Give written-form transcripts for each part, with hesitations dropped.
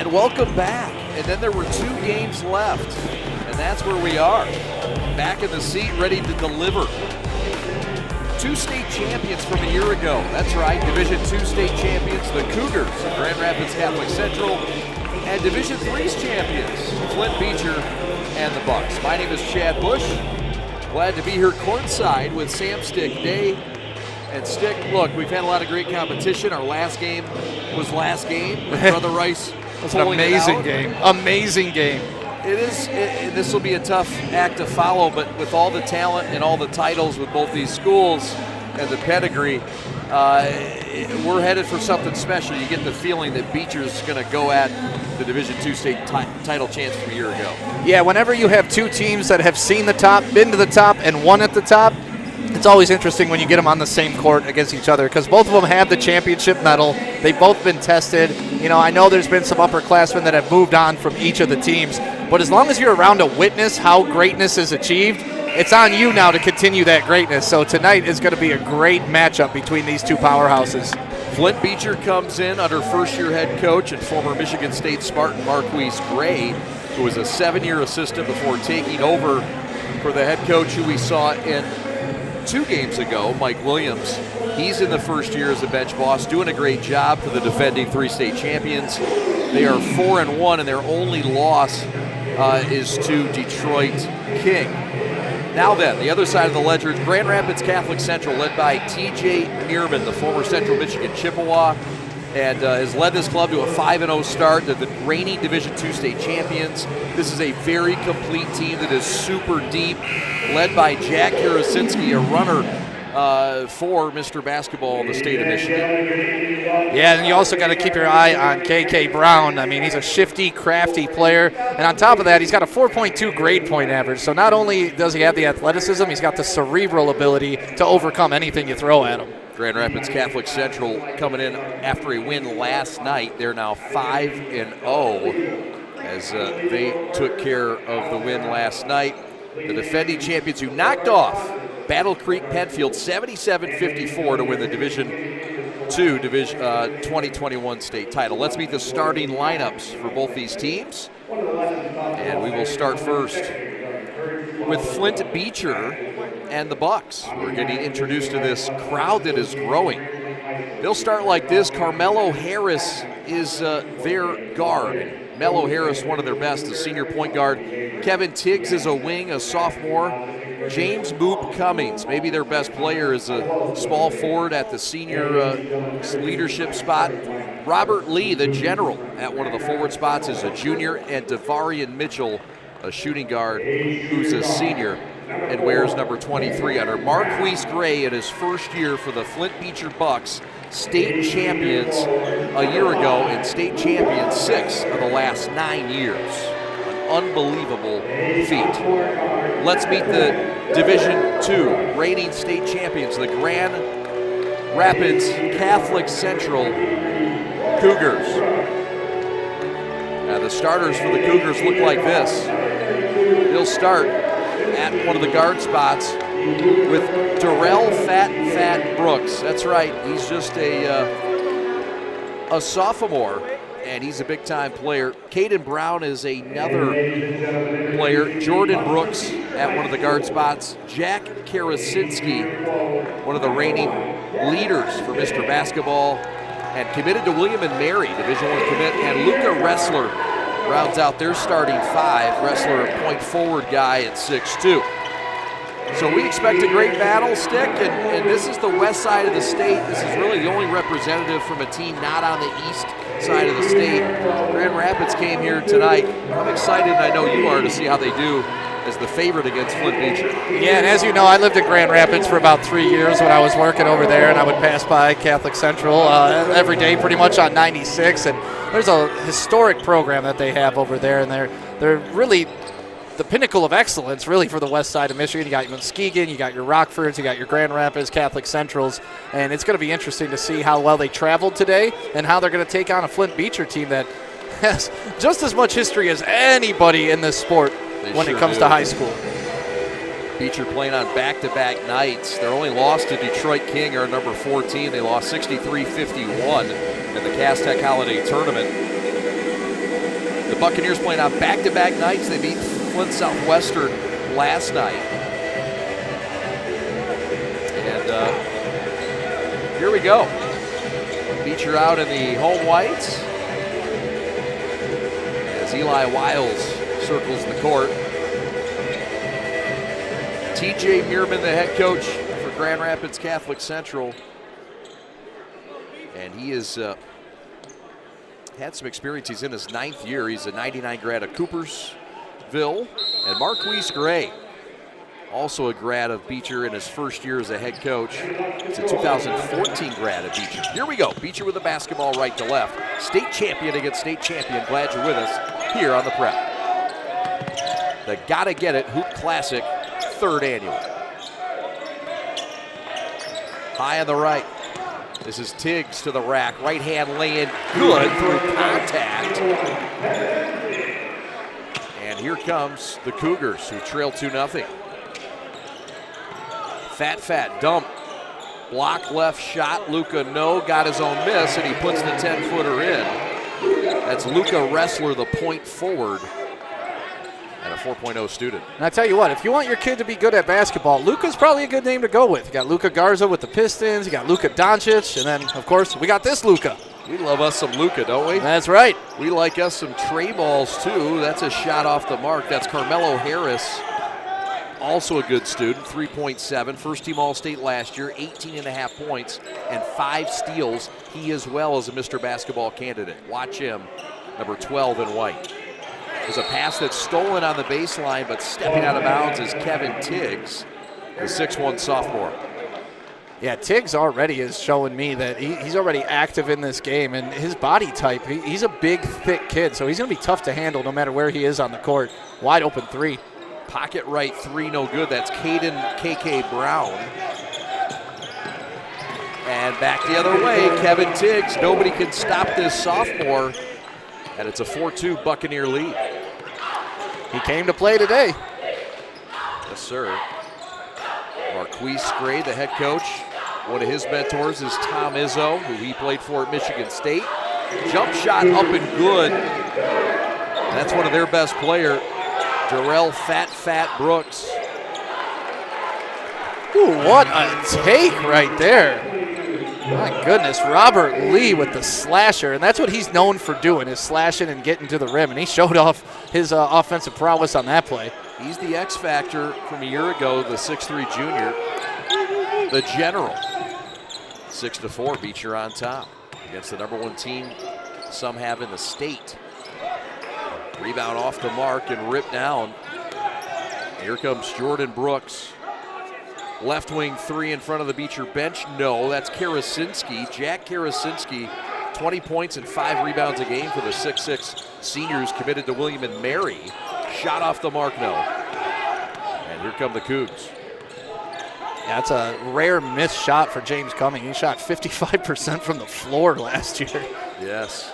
And welcome back. And then there were 2 games left. And that's where we are. Back in the seat, ready to deliver. 2 state champions from a year ago. That's right, Division II state champions, the Cougars of Grand Rapids Catholic Central, and Division III's champions, Flint Beecher and the Bucks. My name is Chad Bush. Glad to be here courtside with Sam Stick Day. And Stick, look, we've had a lot of great competition. Our last game was last game with Brother Rice. It was an amazing game. Amazing game. It is, and this will be a tough act to follow, but with all the talent and all the titles with both these schools and the pedigree, we're headed for something special. You get the feeling that Beecher's going to go at the Division II state title chance from a year ago. Yeah, whenever you have 2 teams that have seen the top, been to the top, and won at the top, it's always interesting when you get them on the same court against each other because both of them have the championship medal. They've both been tested. You know, I know there's been some upperclassmen that have moved on from each of the teams, but as long as you're around to witness how greatness is achieved, it's on you now to continue that greatness. So tonight is going to be a great matchup between these 2 powerhouses. Flint Beecher comes in under first-year head coach and former Michigan State Spartan Marquise Gray, who was a 7-year assistant before taking over for the head coach who we saw in 2 games ago, Mike Williams. He's in the first year as a bench boss, doing a great job for the defending 3 state champions. They are 4-1, and their only loss is to Detroit King. Now then, the other side of the ledger is Grand Rapids Catholic Central, led by T.J. Mearman, the former Central Michigan Chippewa, and has led this club to a 5-0 start. They're the reigning Division II state champions. This is a very complete team that is super deep, led by Jack Karasinski, a runner for Mr. Basketball in the state of Michigan. Yeah, and you also got to keep your eye on K.K. Brown. I mean, he's a shifty, crafty player. And on top of that, he's got a 4.2 grade point average. So not only does he have the athleticism, he's got the cerebral ability to overcome anything you throw at him. Grand Rapids Catholic Central coming in after a win last night. They're now 5-0 as they took care of the win last night. The defending champions who knocked off Battle Creek Penfield 77-54 to win the Division II 2021 state title. Let's meet the starting lineups for both these teams. And we will start first with Flint Beecher and the Bucks. We're getting introduced to this crowd that is growing. They'll start like this. Carmelo Harris is their guard. Melo Harris, one of their best, a senior point guard. Kevin Tiggs is a wing, a sophomore. James Moop Cummings, maybe their best player, is a small forward at the senior leadership spot. Robert Lee, the general, at one of the forward spots, is a junior. And Devarian Mitchell, a shooting guard, who's a senior and wears number 23 under Marquise Gray in his first year for the Flint Beecher Bucks, state champions a year ago and state champions 6 of the last 9 years. An unbelievable feat. Let's meet the Division II reigning state champions, the Grand Rapids Catholic Central Cougars. Now the starters for the Cougars look like this. They'll start at one of the guard spots with Darrell Fat Brooks. That's right, he's just a sophomore, and he's a big-time player. Caden Brown is another player. Jordan Brooks at one of the guard spots. Jack Karasinski, one of the reigning leaders for Mr. Basketball, and committed to William & Mary, Division I commit, and Luca Ressler rounds out their starting 5. Ressler, a point forward guy at 6'2". So we expect a great battle, Stick, and this is the west side of the state. This is really the only representative from a team not on the east side of the state. Grand Rapids came here tonight. I'm excited, and I know you are, to see how they do as the favorite against Flint Beecher. Yeah, and as you know, I lived in Grand Rapids for about 3 years when I was working over there, and I would pass by Catholic Central every day pretty much on 96, and there's a historic program that they have over there, and they're really the pinnacle of excellence, really, for the west side of Michigan. You got your Muskegon, you got your Rockfords, you got your Grand Rapids Catholic Centrals, and it's going to be interesting to see how well they traveled today and how they're going to take on a Flint Beecher team that has just as much history as anybody in this sport when it comes to high school. Beecher playing on back-to-back nights. Their only loss to Detroit King are number 14. They lost 63-51 in the Cass Tech Holiday Tournament. the Buccaneers playing on back-to-back nights. They beat Flint Southwestern last night. And here we go. Beecher out in the home whites as Eli Wiles circles the court. TJ Meerman, the head coach for Grand Rapids Catholic Central. And he has had some experience. He's in his 9th year. He's a 99 grad of Coopersville. And Marquise Gray, also a grad of Beecher in his first year as a head coach. He's a 2014 grad of Beecher. Here we go. Beecher with the basketball right to left. State champion against state champion. Glad you're with us here on the Prep. The Gottagetit Hoop Classic, 3rd annual. High on the right. This is Tiggs to the rack. Right hand lay-in, good through contact. And here comes the Cougars, who trail 2-0. Fat dump. Block left shot. Luca no, got his own miss, and he puts the 10-footer in. That's Luca Ressler, the point forward, and a 4.0 student. And I tell you what, if you want your kid to be good at basketball, Luca's probably a good name to go with. You got Luca Garza with the Pistons, you got Luka Doncic, and then, of course, we got this Luca. We love us some Luca, don't we? That's right. We like us some tray balls, too. That's a shot off the mark. That's Carmelo Harris, also a good student, 3.7. First-team All-State last year, 18.5 points and 5 steals. He as well is a Mr. Basketball candidate. Watch him, number 12 in white. There's a pass that's stolen on the baseline, but stepping out of bounds is Kevin Tiggs, the 6'1 sophomore. Yeah, Tiggs already is showing me that he's already active in this game, and his body type, he's a big, thick kid, so he's going to be tough to handle no matter where he is on the court. Wide open 3. Pocket right 3, no good. That's Caden KK Brown. And back the other way, Kevin Tiggs. Nobody can stop this sophomore, and it's a 4-2 Buccaneer lead. He came to play today. Yes, sir. Marquise Gray, the head coach. One of his mentors is Tom Izzo, who he played for at Michigan State. Jump shot up and good. And that's one of their best players, Jarrell Fat Brooks. Ooh, what a take right there. My goodness, Robert Lee with the slasher, and that's what he's known for doing, is slashing and getting to the rim, and he showed off his offensive prowess on that play. He's the X factor from a year ago, the 6'3 junior, the general. 6-4, Beecher on top against the number 1 team some have in the state. Rebound off the mark and ripped down. Here comes Jordan Brooks. Left wing 3 in front of the Beecher bench. No, that's Karasinski. Jack Karasinski, 20 points and 5 rebounds a game for the 6'6 seniors committed to William and Mary. Shot off the mark, no. And here come the Cougs. Yeah, that's a rare missed shot for James Cumming. He shot 55% from the floor last year. Yes.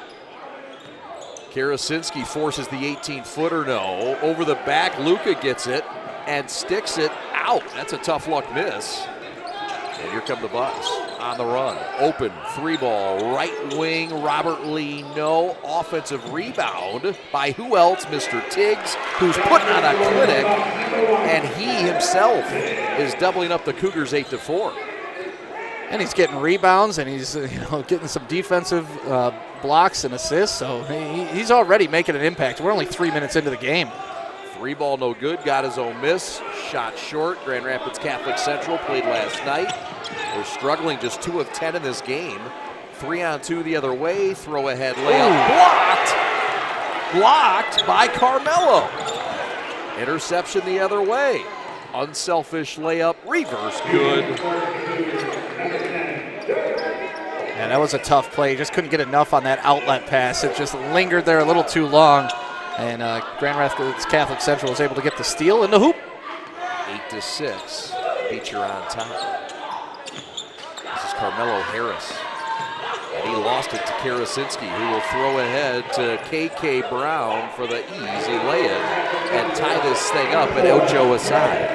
Karasinski forces the 18-footer, no. Over the back, Luca gets it and sticks it out. That's a tough luck miss. And here come the Bucks on the run. Open 3-ball, right wing, Robert Lee, no. Offensive rebound by who else? Mr. Tiggs, who's putting on a clinic, and he himself is doubling up the Cougars 8-4. And he's getting rebounds, and he's getting some defensive blocks and assists, so he's already making an impact. We're only 3 minutes into the game. 3-ball no good, got his own miss, shot short. Grand Rapids Catholic Central played last night. They're struggling, just 2 of 10 in this game. 3-on-2 the other way, throw ahead layup, blocked by Carmelo. Interception the other way. Unselfish layup, reverse, good. Yeah, that was a tough play. Just couldn't get enough on that outlet pass. It just lingered there a little too long. And Grand Rapids Catholic Central was able to get the steal in the hoop. 8-6, Beecher on top. This is Carmelo Harris. And he lost it to Karasinski, who will throw ahead to KK Brown for the easy lay-in and tie this thing up at Ocho aside.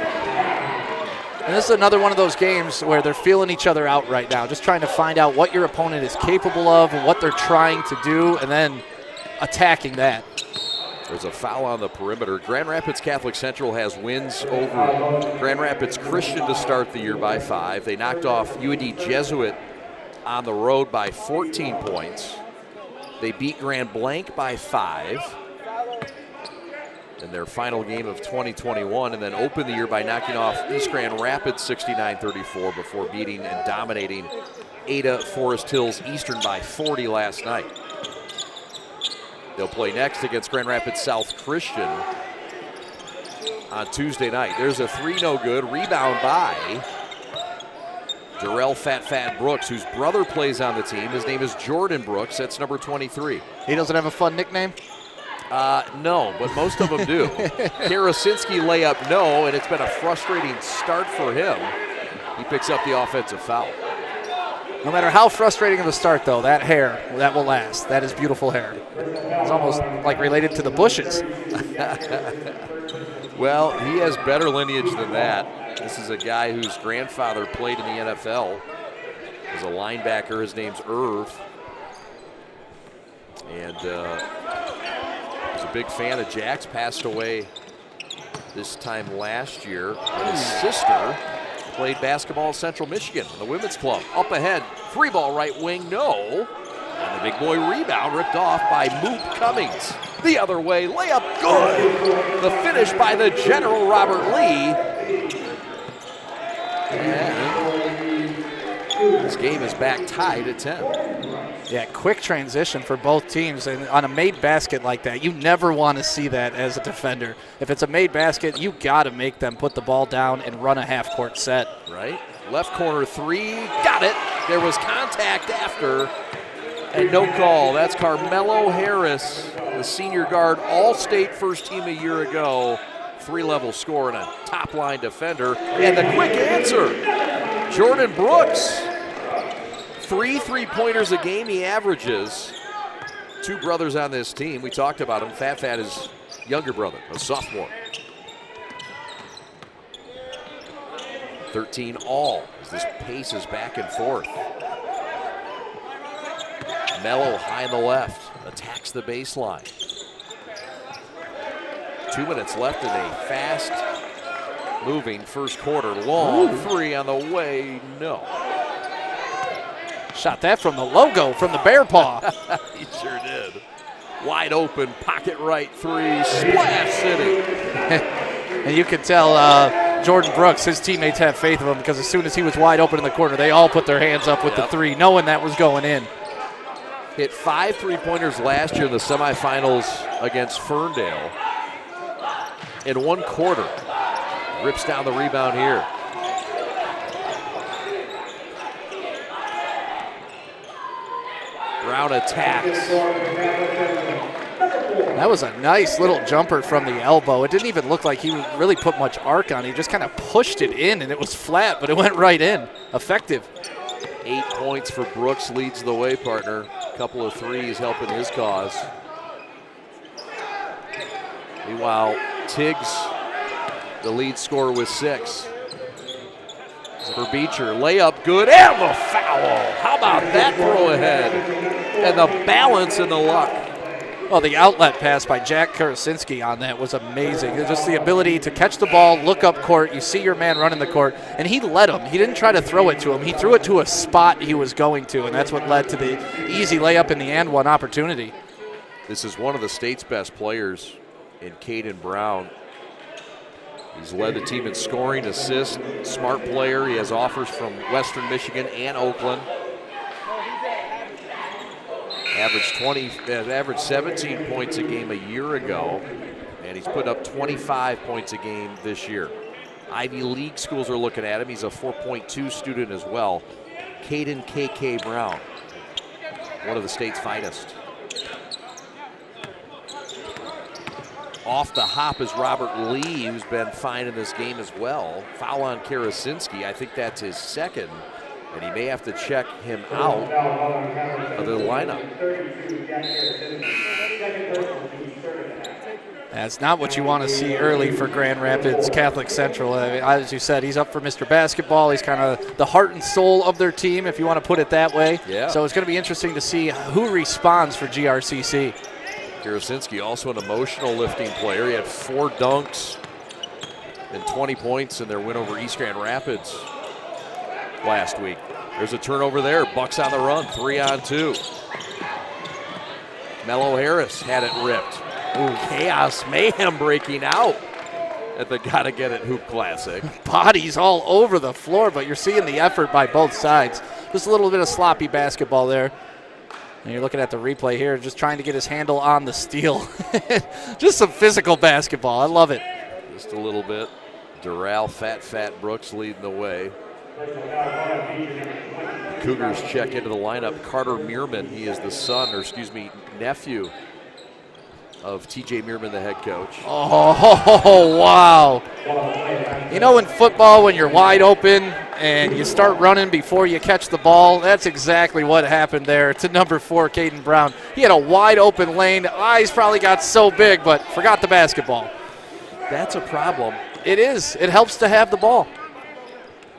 And this is another one of those games where they're feeling each other out right now, just trying to find out what your opponent is capable of, what they're trying to do, and then attacking that. There's a foul on the perimeter. Grand Rapids Catholic Central has wins over Grand Rapids Christian to start the year by 5. They knocked off UAD Jesuit on the road by 14 points. They beat Grand Blanc by 5 in their final game of 2021, and then opened the year by knocking off East Grand Rapids 69-34 before beating and dominating Ada Forest Hills Eastern by 40 last night. They'll play next against Grand Rapids South Christian on Tuesday night. There's a 3 no good. Rebound by Jarrell Fat Brooks, whose brother plays on the team. His name is Jordan Brooks. That's number 23. He doesn't have a fun nickname? No, but most of them do. Karasinski layup, no, and it's been a frustrating start for him. He picks up the offensive foul. No matter how frustrating of a start, though, that hair, that will last. That is beautiful hair. It's almost like related to the Bushes. Well, he has better lineage than that. This is a guy whose grandfather played in the NFL as a linebacker. His name's Irv. And he's a big fan of Jack's. Passed away this time last year. And his sister played basketball at Central Michigan in the women's club. Up ahead, free ball right wing, no. And the big boy rebound ripped off by Moop Cummings. The other way, layup good. The finish by the General Robert Lee. And this game is back tied at 10. Yeah, quick transition for both teams. And on a made basket like that, you never want to see that as a defender. If it's a made basket, you got to make them put the ball down and run a half-court set. Right. Left corner 3. Got it. There was contact after. And no call. That's Carmelo Harris, the senior guard, All-State first team a year ago. 3-level score and a top-line defender. And the quick answer, Jordan Brooks. 3 3-pointers a game he averages. 2 brothers on this team. We talked about him. Fat is younger brother, a sophomore. 13 all as this paces back and forth. Mello high on the left, attacks the baseline. 2 minutes left in a fast-moving first quarter. Long 3 on the way, no. Shot that from the logo, from the bear paw. He sure did. Wide open, pocket right 3, Splash City. And you can tell Jordan Brooks, his teammates have faith in him because as soon as he was wide open in the corner, they all put their hands up with the 3, knowing that was going in. Hit 5 3-pointers last year in the semifinals against Ferndale. In 1 quarter, rips down the rebound here. Brown attacks. That was a nice little jumper from the elbow. It didn't even look like he really put much arc on it. He just kind of pushed it in, and it was flat, but it went right in. Effective. 8 points for Brooks, leads the way, partner. A couple of 3s helping his cause. Meanwhile, Tiggs, the lead scorer with 6. For Beecher, layup good, and the foul. How about that throw ahead? And the balance and the luck. Well, the outlet pass by Jack Karasinski on that was amazing. It was just the ability to catch the ball, look up court, you see your man running the court, and he let him. He didn't try to throw it to him. He threw it to a spot he was going to, and that's what led to the easy layup in the and one opportunity. This is one of the state's best players in Caden Brown. He's led the team in scoring, assists, smart player. He has offers from Western Michigan and Oakland. Averaged 17 points a game a year ago, and he's put up 25 points a game this year. Ivy League schools are looking at him. He's a 4.2 student as well. Caden KK Brown, one of the state's finest. Off the hop is Robert Lee, who's been fine in this game as well. Foul on Karasinski. I think that's his second, and he may have to check him out of the lineup. That's not what you want to see early for Grand Rapids Catholic Central. I mean, as you said, he's up for Mr. Basketball. He's kind of the heart and soul of their team, if you want to put it that way. Yeah. So it's going to be interesting to see who responds for GRCC. Karasinski, also an emotional lifting player. He had 4 dunks and 20 points in their win over East Grand Rapids last week. There's a turnover there. Bucks on the run, 3-on-2. Mello Harris had it ripped. Ooh, chaos mayhem breaking out at the Gottagetit Hoop Classic. Bodies all over the floor, but you're seeing the effort by both sides. Just a little bit of sloppy basketball there. And you're looking at the replay here, just trying to get his handle on the steal. Just some physical basketball. I love it. Just a little bit. Doral, Fat Brooks leading the way. Cougars check into the lineup. Carter Meerman, he is the nephew of TJ Meerman, the head coach. Oh, wow. You know, in football, when you're wide open and you start running before you catch the ball, that's exactly what happened there to number 4, Caden Brown. He had a wide open lane. Eyes probably got so big, but forgot the basketball. That's a problem. It is. It helps to have the ball.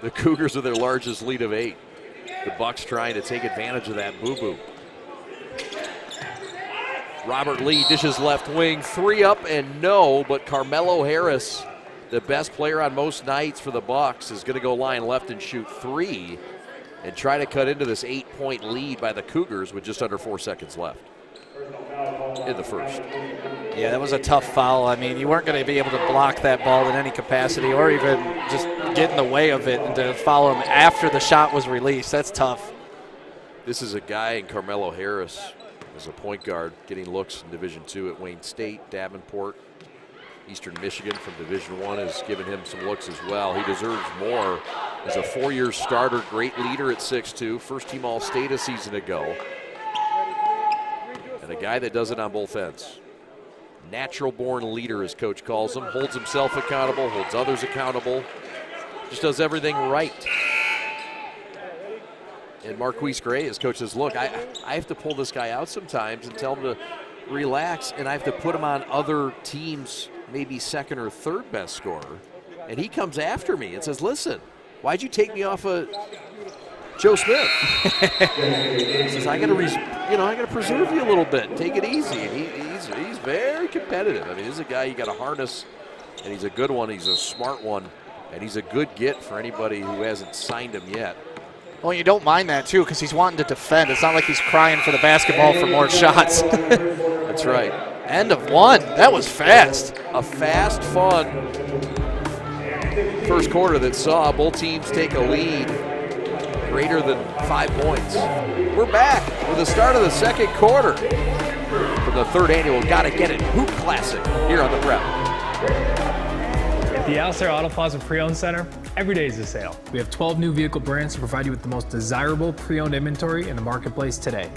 The Cougars are their largest lead of 8. The Bucks trying to take advantage of that boo-boo. Robert Lee dishes left wing, 3 up and no, but Carmelo Harris, the best player on most nights for the Bucks, is going to go line left and shoot 3 and try to cut into this 8-point lead by the Cougars with just under 4 seconds left in the first. Yeah, that was a tough foul. I mean, you weren't going to be able to block that ball in any capacity or even just get in the way of it, and to foul him after the shot was released, that's tough. This is a guy in Carmelo Harris as a point guard getting looks in Division II at Wayne State. Davenport, Eastern Michigan from Division I has given him some looks as well. He deserves more as a 4-year starter, great leader at 6'2", first team All-State a season ago. And a guy that does it on both ends. Natural-born leader, as coach calls him, holds himself accountable, holds others accountable, just does everything right. And Marquise Gray, as coach says, look, I have to pull this guy out sometimes and tell him to relax, and I have to put him on other teams' maybe second or third best scorer. And he comes after me and says, listen, why'd you take me off of Joe Smith? He says, I got to preserve you a little bit. Take it easy. And he's very competitive. I mean, this is a guy you got to harness, and he's a good one. He's a smart one, and he's a good get for anybody who hasn't signed him yet. Well, you don't mind that, too, because he's wanting to defend. It's not like he's crying for the basketball for more shots. That's right. End of 1. That was fast. A fast, fun first quarter that saw both teams take a lead greater than 5 points. We're back with the start of the second quarter from the 3rd annual Gottagetit Hoop Classic here on the Prep. At the Alcera Auto Plaza Pre-Owned Center, every day is a sale. We have 12 new vehicle brands to provide you with the most desirable pre-owned inventory in the marketplace today.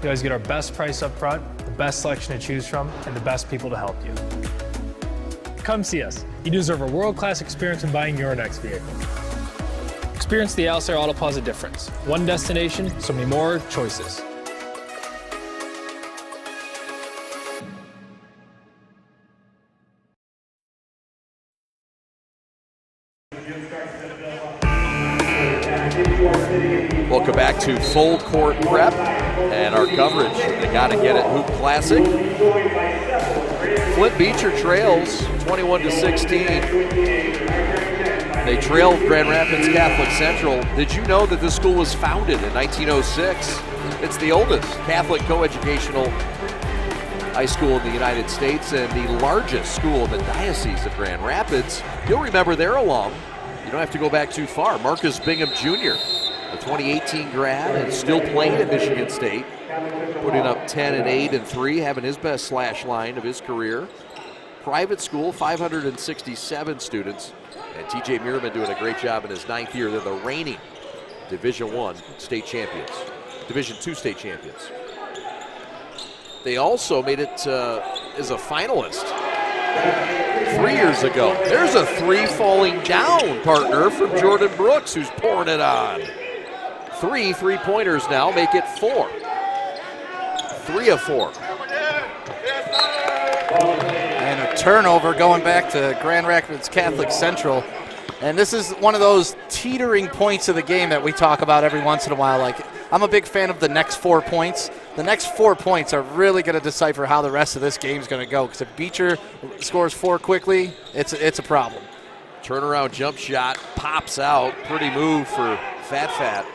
You always get our best price up front, the best selection to choose from, and the best people to help you. Come see us. You deserve a world-class experience in buying your next vehicle. Experience the Alcera Auto Plaza difference. One destination, so many more choices. Welcome back to Full Court Prep and our coverage of the Gottagetit Hoop Classic. Flint Beecher trails 21-16. They trailed Grand Rapids Catholic Central. Did you know that this school was founded in 1906? It's the oldest Catholic coeducational high school in the United States and the largest school in the Diocese of Grand Rapids. You'll remember their alum. You don't have to go back too far. Marcus Bingham Jr., a 2018 grad and still playing at Michigan State, putting up 10 and 8 and 3, having his best slash line of his career. Private school, 567 students, and TJ Meerman doing a great job in his 9th year. They're the reigning Division I state champions, Division II state champions. They also made it as a finalist 3 years ago. There's a 3 falling down, partner, from Jordan Brooks, who's pouring it on. 3 3-pointers now make it 4. 3 of 4. And a turnover going back to Grand Rapids Catholic Central. And this is one of those teetering points of the game that we talk about every once in a while. Like, I'm a big fan of the next 4 points. The next 4 points are really going to decipher how the rest of this game is going to go, because if Beecher scores 4 quickly, it's a problem. Turnaround jump shot pops out. Pretty move for Fat.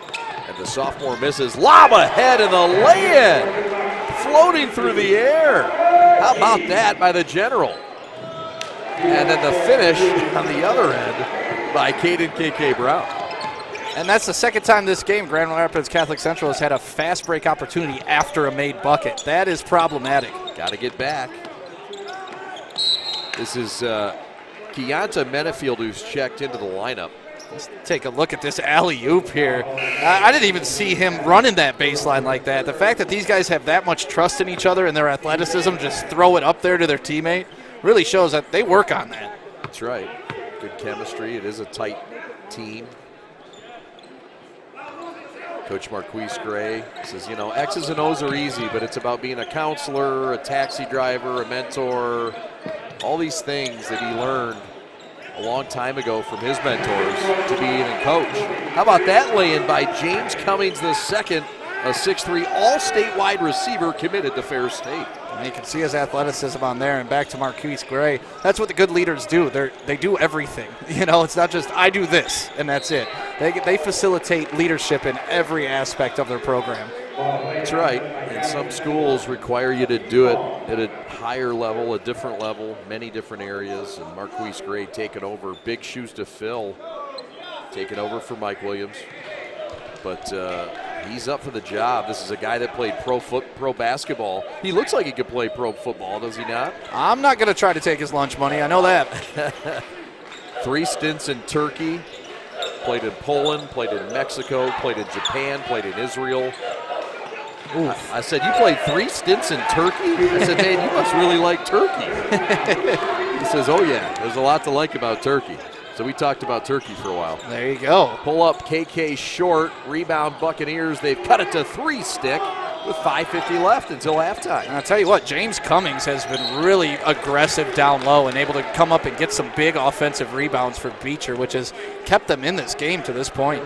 And the sophomore misses. Lob ahead in the lay-in. Floating through the air. How about that by the General? And then the finish on the other end by Caden KK Brown. And that's the second time this game Grand Rapids Catholic Central has had a fast break opportunity after a made bucket. That is problematic. Got to get back. This is Keonta Menefield who's checked into the lineup. Let's take a look at this alley-oop here. I didn't even see him running that baseline like that. The fact that these guys have that much trust in each other and their athleticism, just throw it up there to their teammate, really shows that they work on that. That's right. Good chemistry. It is a tight team. Coach Marquise Gray says, you know, X's and O's are easy, but it's about being a counselor, a taxi driver, a mentor, all these things that he learned a long time ago from his mentors to be a coach. How about that lay-in by James Cummings II, a 6'3", all-state wide receiver committed to Fair State. And you can see his athleticism on there. And back to Marquise Gray. That's what the good leaders do. They do everything. You know, it's not just I do this and that's it. They facilitate leadership in every aspect of their program. That's right. And some schools require you to do it at a higher level, a different level, many different areas. And Marquise Gray taking over. Big shoes to fill. Taking over for Mike Williams. But he's up for the job. This is a guy that played pro basketball. He looks like he could play pro football, does he not? I'm not going to try to take his lunch money. I know that. 3 stints in Turkey. Played in Poland, played in Mexico, played in Japan, played in Israel. Oof. I said, you played 3 stints in Turkey? I said, man, you must really like Turkey. He says, oh yeah, there's a lot to like about Turkey. So we talked about Turkey for a while. There you go. Pull up KK short, rebound Buccaneers. They've cut it to 3-stick with 5:50 left until halftime. And I'll tell you what, James Cummings has been really aggressive down low and able to come up and get some big offensive rebounds for Beecher, which has kept them in this game to this point.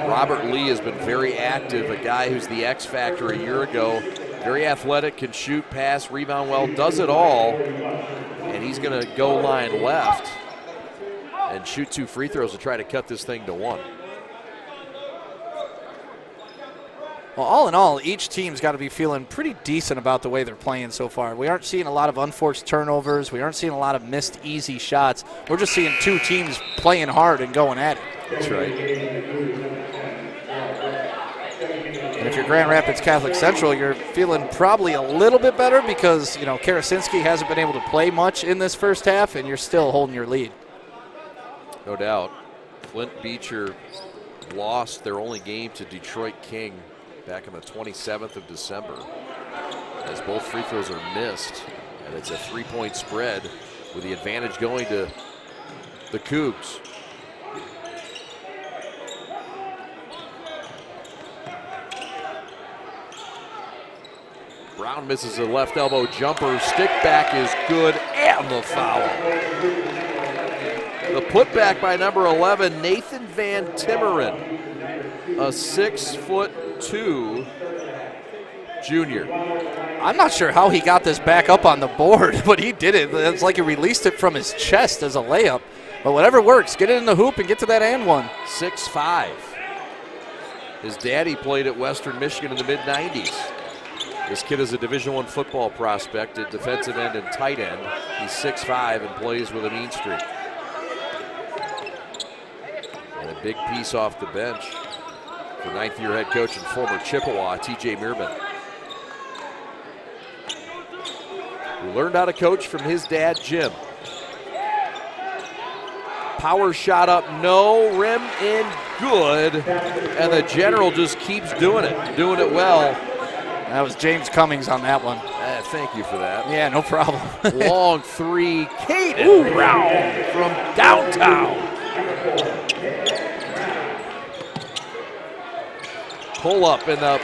Robert Lee has been very active, a guy who's the X factor a year ago. Very athletic, can shoot, pass, rebound well, does it all. And he's going to go line left and shoot 2 free throws to try to cut this thing to 1. Well, all in all, each team's got to be feeling pretty decent about the way they're playing so far. We aren't seeing a lot of unforced turnovers. We aren't seeing a lot of missed easy shots. We're just seeing 2 teams playing hard and going at it. That's right. And if you're Grand Rapids Catholic Central, you're feeling probably a little bit better because, you know, Karasinski hasn't been able to play much in this first half, and you're still holding your lead. No doubt. Flint Beecher lost their only game to Detroit King back on the 27th of December, as both free throws are missed, and it's a 3-point spread with the advantage going to the Cougs. Brown misses a left elbow jumper. Stick back is good, and the foul. The putback by number 11, Nathan Van Timmeren, a 6'2" junior. I'm not sure how he got this back up on the board, but he did it. It's like he released it from his chest as a layup. But whatever works, get it in the hoop and get to that and one. 6'5". His daddy played at Western Michigan in the mid-90s. This kid is a Division I football prospect at defensive end and tight end. He's 6'5" and plays with a mean streak. And a big piece off the bench for 9th-year head coach and former Chippewa, T.J. Meerman, who learned how to coach from his dad, Jim. Power shot up, no, rim in, good. And the General just keeps doing it well. That was James Cummings on that one. Thank you for that. Yeah, no problem. Long 3, Caden Brown from downtown. Pull up, and the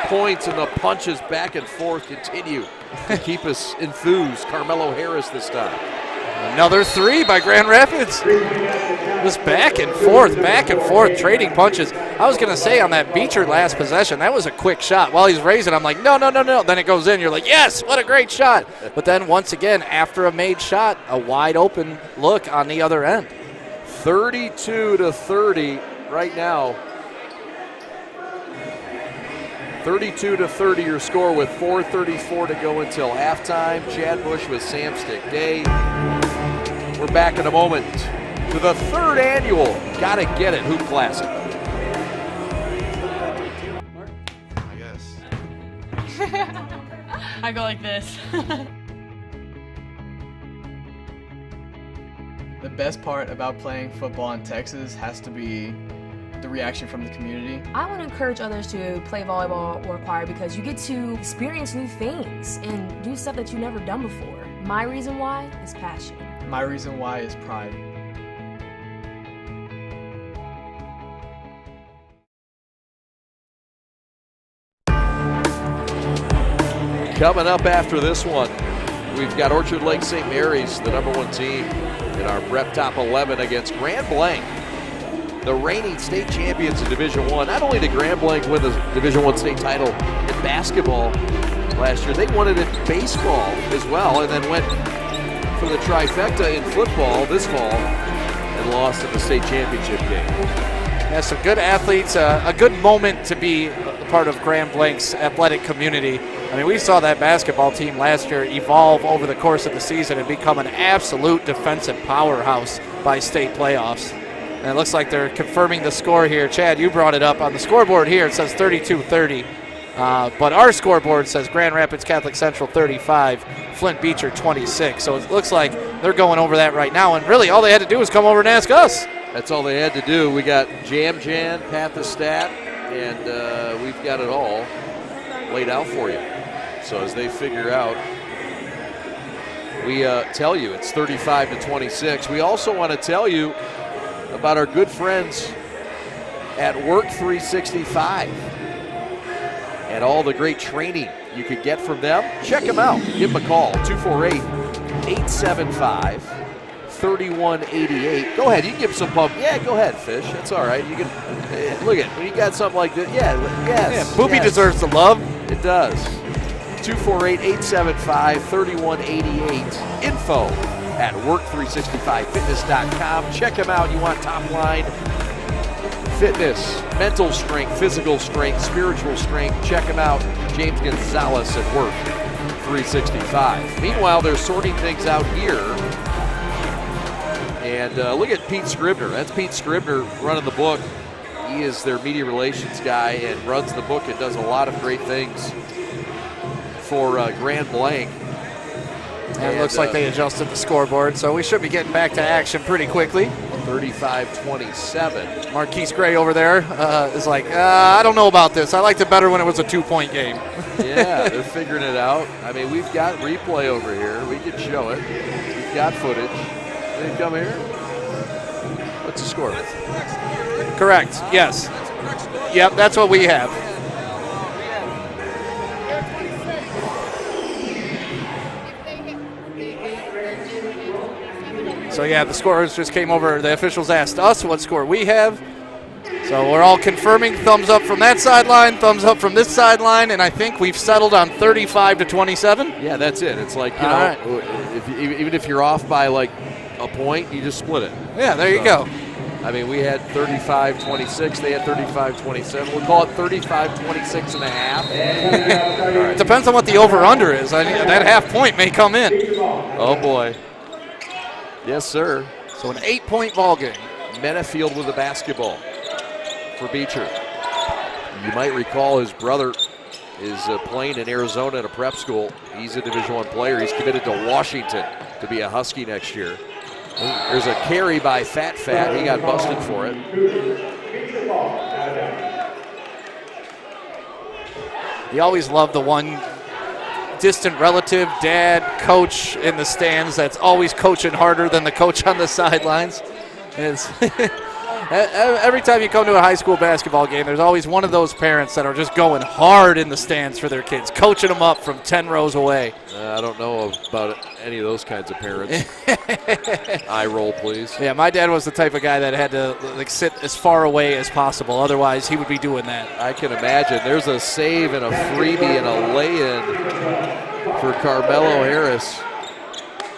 points and the punches back and forth continue to keep us enthused. Carmelo Harris this time. Another three by Grand Rapids. Just back and forth, trading punches. I was going to say on that Beecher last possession, that was a quick shot. While he's raising, I'm like, no. Then it goes in. You're like, yes, what a great shot. But then once again, after a made shot, a wide open look on the other end. 32-30 right now. 32-30 your score with 4:34 to go until halftime. Chad Bush with Sam Stick Day. We're back in a moment to the third annual Gotta Get It Hoop Classic. I guess. I go like this. The best part about playing football in Texas has to be the reaction from the community. I want to encourage others to play volleyball or choir because you get to experience new things and do stuff that you've never done before. My reason why is passion. My reason why is pride. Coming up after this one, we've got Orchard Lake St. Mary's, the #1 team, in our Prep Top 11 against Grand Blanc, the reigning state champions in Division I. Not only did Grand Blanc win the Division I state title in basketball last year, they won it in baseball as well, and then went for the trifecta in football this fall and lost in the state championship game. Yeah, some good athletes, a good moment to be a part of Grand Blanc's athletic community. I mean, we saw that basketball team last year evolve over the course of the season and become an absolute defensive powerhouse by state playoffs. And it looks like they're confirming the score here. Chad, you brought it up on the scoreboard here. It says 32-30. But our scoreboard says Grand Rapids Catholic Central 35, Flint Beecher 26. So it looks like they're going over that right now. And really, all they had to do was come over and ask us. That's all they had to do. We got Jan, Pat the Stat, and we've got it all laid out for you. So as they figure out, we tell you it's 35-26. We also want to tell you about our good friends at Work 365 and all the great training you could get from them. Check them out. Give them a call, 248-875-3188. Go ahead, you can give some pump. Yeah, go ahead, Fish. That's all right. You can look at when you got something like this. Yeah, yes. Yeah, Boopy deserves the love. It does. 248-875-3188. Info at work365fitness.com. Check them out. You want top line fitness, mental strength, physical strength, spiritual strength. Check them out. James Gonzalez at Work 365. Meanwhile, they're sorting things out here. And look at Pete Scribner. That's Pete Scribner running the book. He is their media relations guy and runs the book and does a lot of great things for Grand Blanc. And it looks like they adjusted the scoreboard, so we should be getting back to action pretty quickly. 35-27. Marquise Gray over there is like, I don't know about this. I liked it better when it was a 2-point game. Yeah, they're figuring it out. I mean, we've got replay over here. We can show it. We've got footage. They come here. What's the score? Correct, yes. Yep, that's what we have. So yeah, the scores just came over. The officials asked us what score we have. So we're all confirming thumbs up from that sideline, thumbs up from this sideline, and I think we've settled on 35-27. Yeah, that's it. It's like, you know, even if you're off by like a point, you just split it. Yeah, there you go. I mean, we had 35-26. They had 35-27. We'll call it 35-26 and a half. It depends on what the over-under is. That half point may come in. Oh, boy. Yes, sir. So an 8-point ball game. Menafield with the basketball for Beecher. You might recall his brother is playing in Arizona at a prep school. He's a Division I player. He's committed to Washington to be a Husky next year. There's a carry by Fat. He got busted for it. You always love the one distant relative, dad, coach in the stands that's always coaching harder than the coach on the sidelines. Every time you come to a high school basketball game, there's always one of those parents that are just going hard in the stands for their kids, coaching them up from 10 rows away. I don't know about any of those kinds of parents. Eye roll, please. Yeah, my dad was the type of guy that had to sit as far away as possible. Otherwise, he would be doing that. I can imagine. There's a save and a freebie and a lay-in for Carmelo Harris.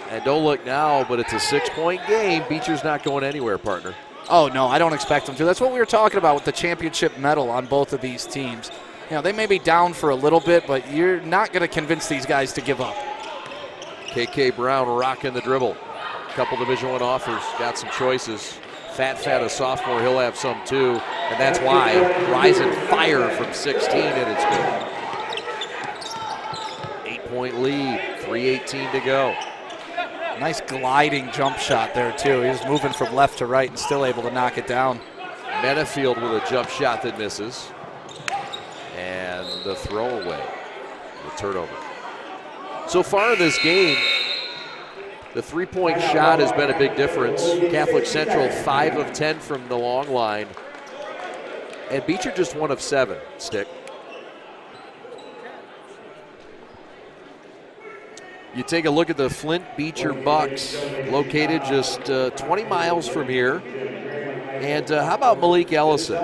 And don't look now, but it's a 6-point game. Beecher's not going anywhere, partner. Oh, no, I don't expect them to. That's what we were talking about with the championship medal on both of these teams. They may be down for a little bit, but you're not going to convince these guys to give up. KK Brown rocking the dribble. Couple Division I offers, got some choices. Fat, a sophomore, he'll have some too. And that's why. Rising fire from 16, and it's good. 8-point lead, 3:18 to go. Nice gliding jump shot there, too. He was moving from left to right and still able to knock it down. Menafield with a jump shot that misses. And the throwaway, the turnover. So far in this game, the three-point shot has been a big difference. Catholic Central 5 of 10 from the long line. And Beecher just 1 of 7, Stick. You take a look at the Flint Beecher Bucks, located just 20 miles from here. And how about Malik Ellison?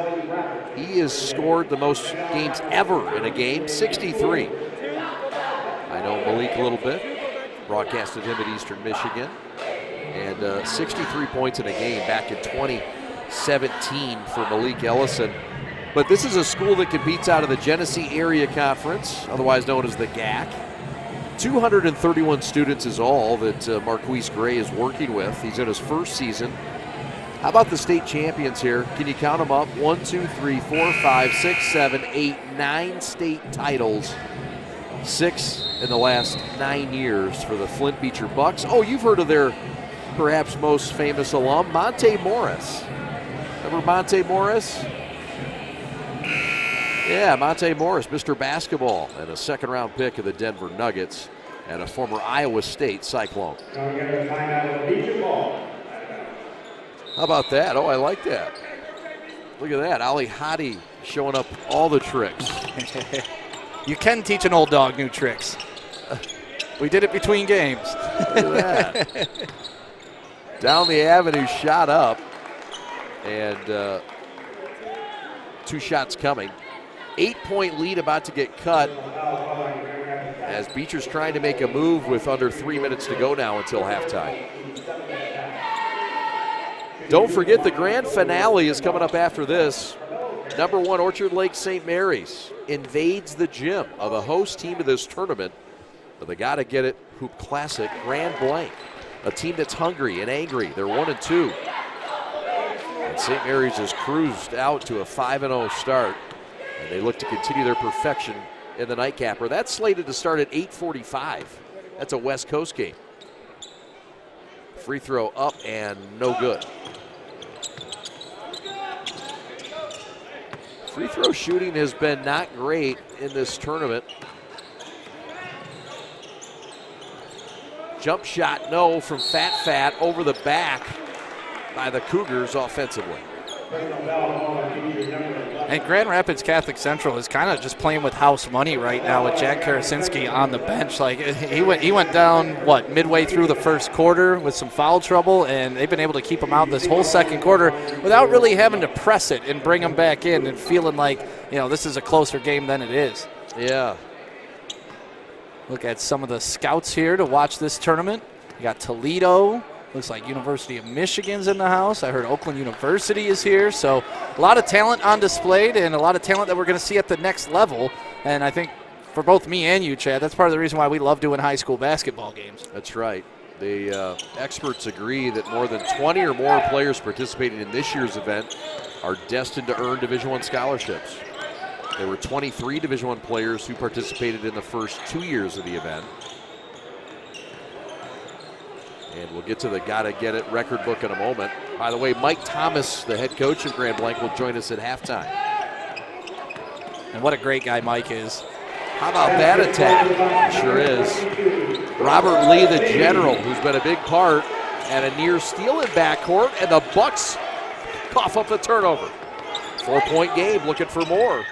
He has scored the most games ever in a game, 63. I know Malik a little bit, broadcasted him at Eastern Michigan. And 63 points in a game back in 2017 for Malik Ellison. But this is a school that competes out of the Genesee Area Conference, otherwise known as the GAC. 231 students is all that Marquise Gray is working with. He's in his first season. How about the state champions here? Can you count them up? 1, 2, 3, 4, 5, 6, 7, 8, 9 state titles. 6 in the last 9 years for the Flint Beecher Bucks. Oh, you've heard of their perhaps most famous alum, Monte Morris. Remember Monte Morris? Yeah, Monte Morris, Mr. Basketball, and a second-round pick of the Denver Nuggets, and a former Iowa State Cyclone. How about that? Oh, I like that. Look at that. Ali Hadi showing up all the tricks. You can teach an old dog new tricks. We did it between games. Look at that. Down the avenue, shot up, and 2 shots coming. 8-point lead about to get cut as Beecher's trying to make a move with under 3 minutes to go now until halftime. Don't forget the grand finale is coming up after this. Number 1 Orchard Lake St. Mary's invades the gym of the host team of this tournament. But they got to get it Hoop Classic Grand Blanc, a team that's hungry and angry. They're 1 and 2. And St. Mary's has cruised out to a 5-0 start. And they look to continue their perfection in the nightcapper. That's slated to start at 8:45. That's a West Coast game. Free throw up and no good. Free throw shooting has been not great in this tournament. Jump shot no from Fat over the back by the Cougars offensively. And Grand Rapids Catholic Central is kind of just playing with house money right now with Jack Karasinski on the bench. Like he went down, midway through the first quarter with some foul trouble, and they've been able to keep him out this whole second quarter without really having to press it and bring him back in and feeling like, this is a closer game than it is. Yeah. Look at some of the scouts here to watch this tournament. You got Toledo. Looks like University of Michigan's in the house. I heard Oakland University is here. So a lot of talent on display and a lot of talent that we're going to see at the next level. And I think for both me and you, Chad, that's part of the reason why we love doing high school basketball games. That's right. The experts agree that more than 20 or more players participating in this year's event are destined to earn Division I scholarships. There were 23 Division I players who participated in the first 2 years of the event. And we'll get to the Gotta Get It record book in a moment. By the way, Mike Thomas, the head coach of Grand Blanc, will join us at halftime. And what a great guy Mike is. How about that attack? He sure is. Robert Lee, the general, who's been a big part, and a near steal in backcourt, and the Bucks Cough up the turnover. 4-point game, looking for more.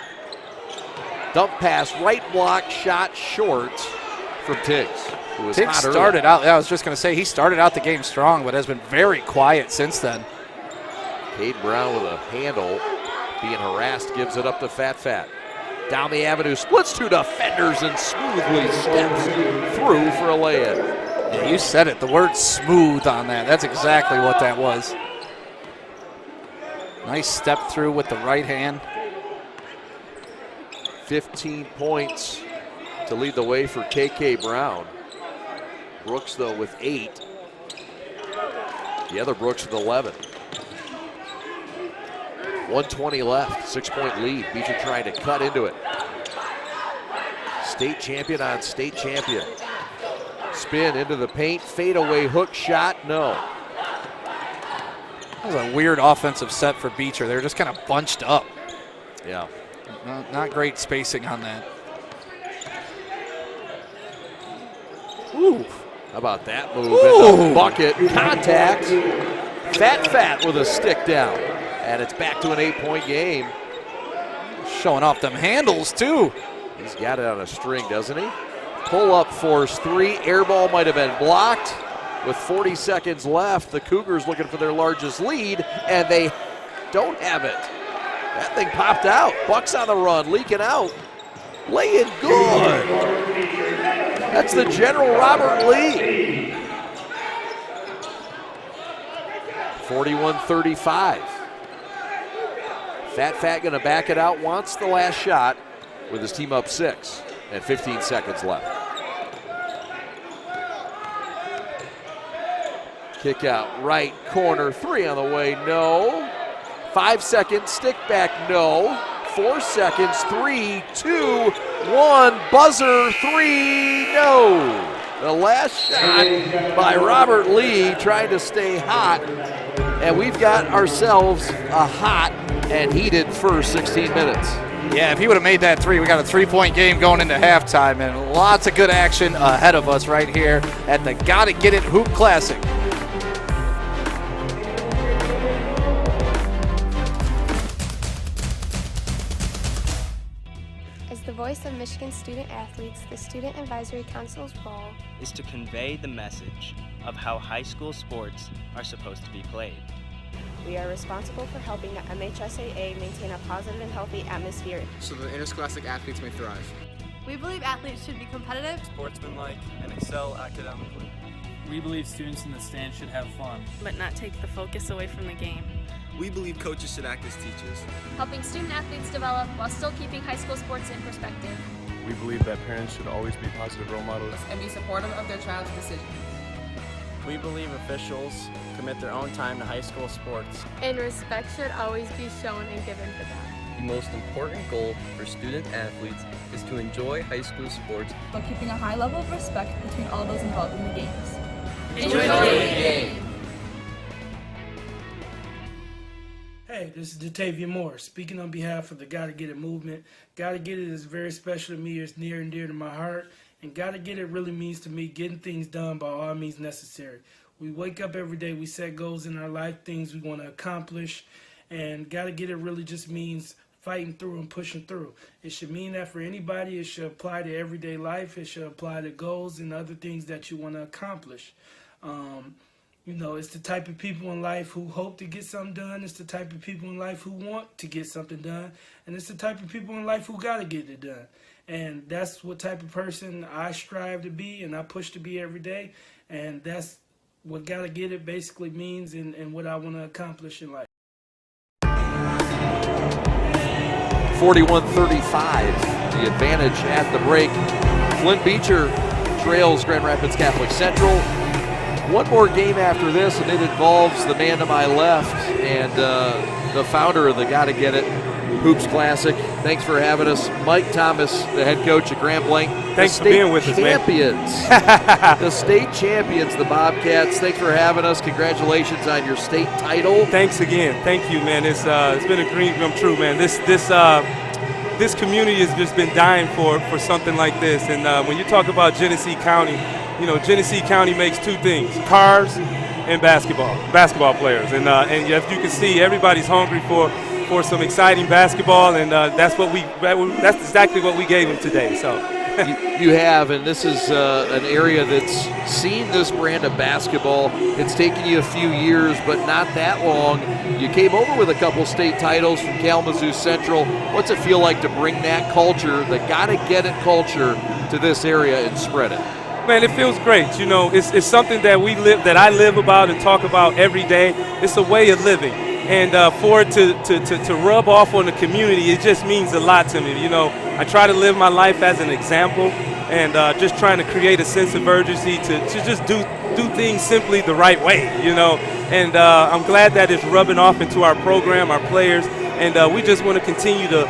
Dump pass, right block, shot short from Tiggs. Who was Tiggs hot started early. out, I was just going to say, he started out the game strong, but has been very quiet since then. Cade Brown with a handle, being harassed, gives it up to Fat. Down the avenue, splits two defenders and smoothly steps through for a lay-in. Yeah, you said it, the word smooth on that. That's exactly what that was. Nice step through with the right hand. 15 points to lead the way for KK Brown. Brooks, though, with 8. The other Brooks with 11. 1:20 left, 6-point lead. Beecher trying to cut into it. State champion on state champion. Spin into the paint, fadeaway hook shot, no. That was a weird offensive set for Beecher. They were just kind of bunched up. Yeah. Not great spacing on that. Ooh. How about that move? In the bucket, contact. Fat with a stick down. And it's back to an 8-point game. Showing off them handles, too. He's got it on a string, doesn't he? Pull-up force 3. Air ball might have been blocked. With 40 seconds left, the Cougars looking for their largest lead, and they don't have it. That thing popped out. Bucks on the run, leaking out. Lay it good. That's the General Robert Lee. 41-35. Fat gonna back it out, wants the last shot with his team up 6 and 15 seconds left. Kick out, right corner, 3 on the way, no. 5 seconds, stick back, no. 4 seconds, 3, 2, 1, buzzer, 3, no. The last shot by Robert Lee trying to stay hot. And we've got ourselves a hot and heated first 16 minutes. Yeah, if he would have made that 3, we got a 3-point game going into halftime, and lots of good action ahead of us right here at the Gotta Get It Hoop Classic. As the voice of Michigan student athletes, the Student Advisory Council's role is to convey the message of how high school sports are supposed to be played. We are responsible for helping the MHSAA maintain a positive and healthy atmosphere so the interscholastic athletes may thrive. We believe athletes should be competitive, sportsmanlike, and excel academically. We believe students in the stands should have fun, but not take the focus away from the game. We believe coaches should act as teachers, helping student athletes develop while still keeping high school sports in perspective. We believe that parents should always be positive role models and be supportive of their child's decisions. We believe officials commit their own time to high school sports. And respect should always be shown and given to them. The most important goal for student athletes is to enjoy high school sports, but keeping a high level of respect between all those involved in the games. Enjoy the game! Hey, this is Jatavian Moore, speaking on behalf of the Gotta Get It movement. Gotta Get It is very special to me. It's near and dear to my heart. And Gotta Get It really means to me getting things done by all means necessary. We wake up every day, we set goals in our life, things we want to accomplish. And Gotta Get It really just means fighting through and pushing through. It should mean that for anybody. It should apply to everyday life. It should apply to goals and other things that you want to accomplish. You know, it's the type of people in life who hope to get something done. It's the type of people in life who want to get something done. And it's the type of people in life who got to get it done. And that's what type of person I strive to be and I push to be every day. And that's what Gotta Get It basically means and what I want to accomplish in life. 41-35, the advantage at the break. Flint Beecher trails Grand Rapids Catholic Central. One more game after this, and it involves the man to my left and the founder of the Gotta Get It Hoops Classic. Thanks for having us. Mike Thomas, the head coach at Grand Blanc. Thanks for being with us, man. The state champions, the Bobcats. Thanks for having us. Congratulations on your state title. Thanks again. Thank you, man. It's been a dream come true, man. This community has just been dying for something like this. And when you talk about Genesee County, you know, Genesee County makes two things, cars in basketball players. And if you can see, everybody's hungry for some exciting basketball, and that's exactly what we gave them today. So. You have, and this is an area that's seen this brand of basketball. It's taken you a few years, but not that long. You came over with a couple state titles from Kalamazoo Central. What's it feel like to bring that culture, the gotta-get-it culture, to this area and spread it? Man, it feels great. You know, it's something that I live about and talk about every day. It's a way of living. And for it to rub off on the community, it just means a lot to me. You know, I try to live my life as an example, and just trying to create a sense of urgency to just do things simply the right way, you know. And I'm glad that it's rubbing off into our program, our players, and we just want to continue to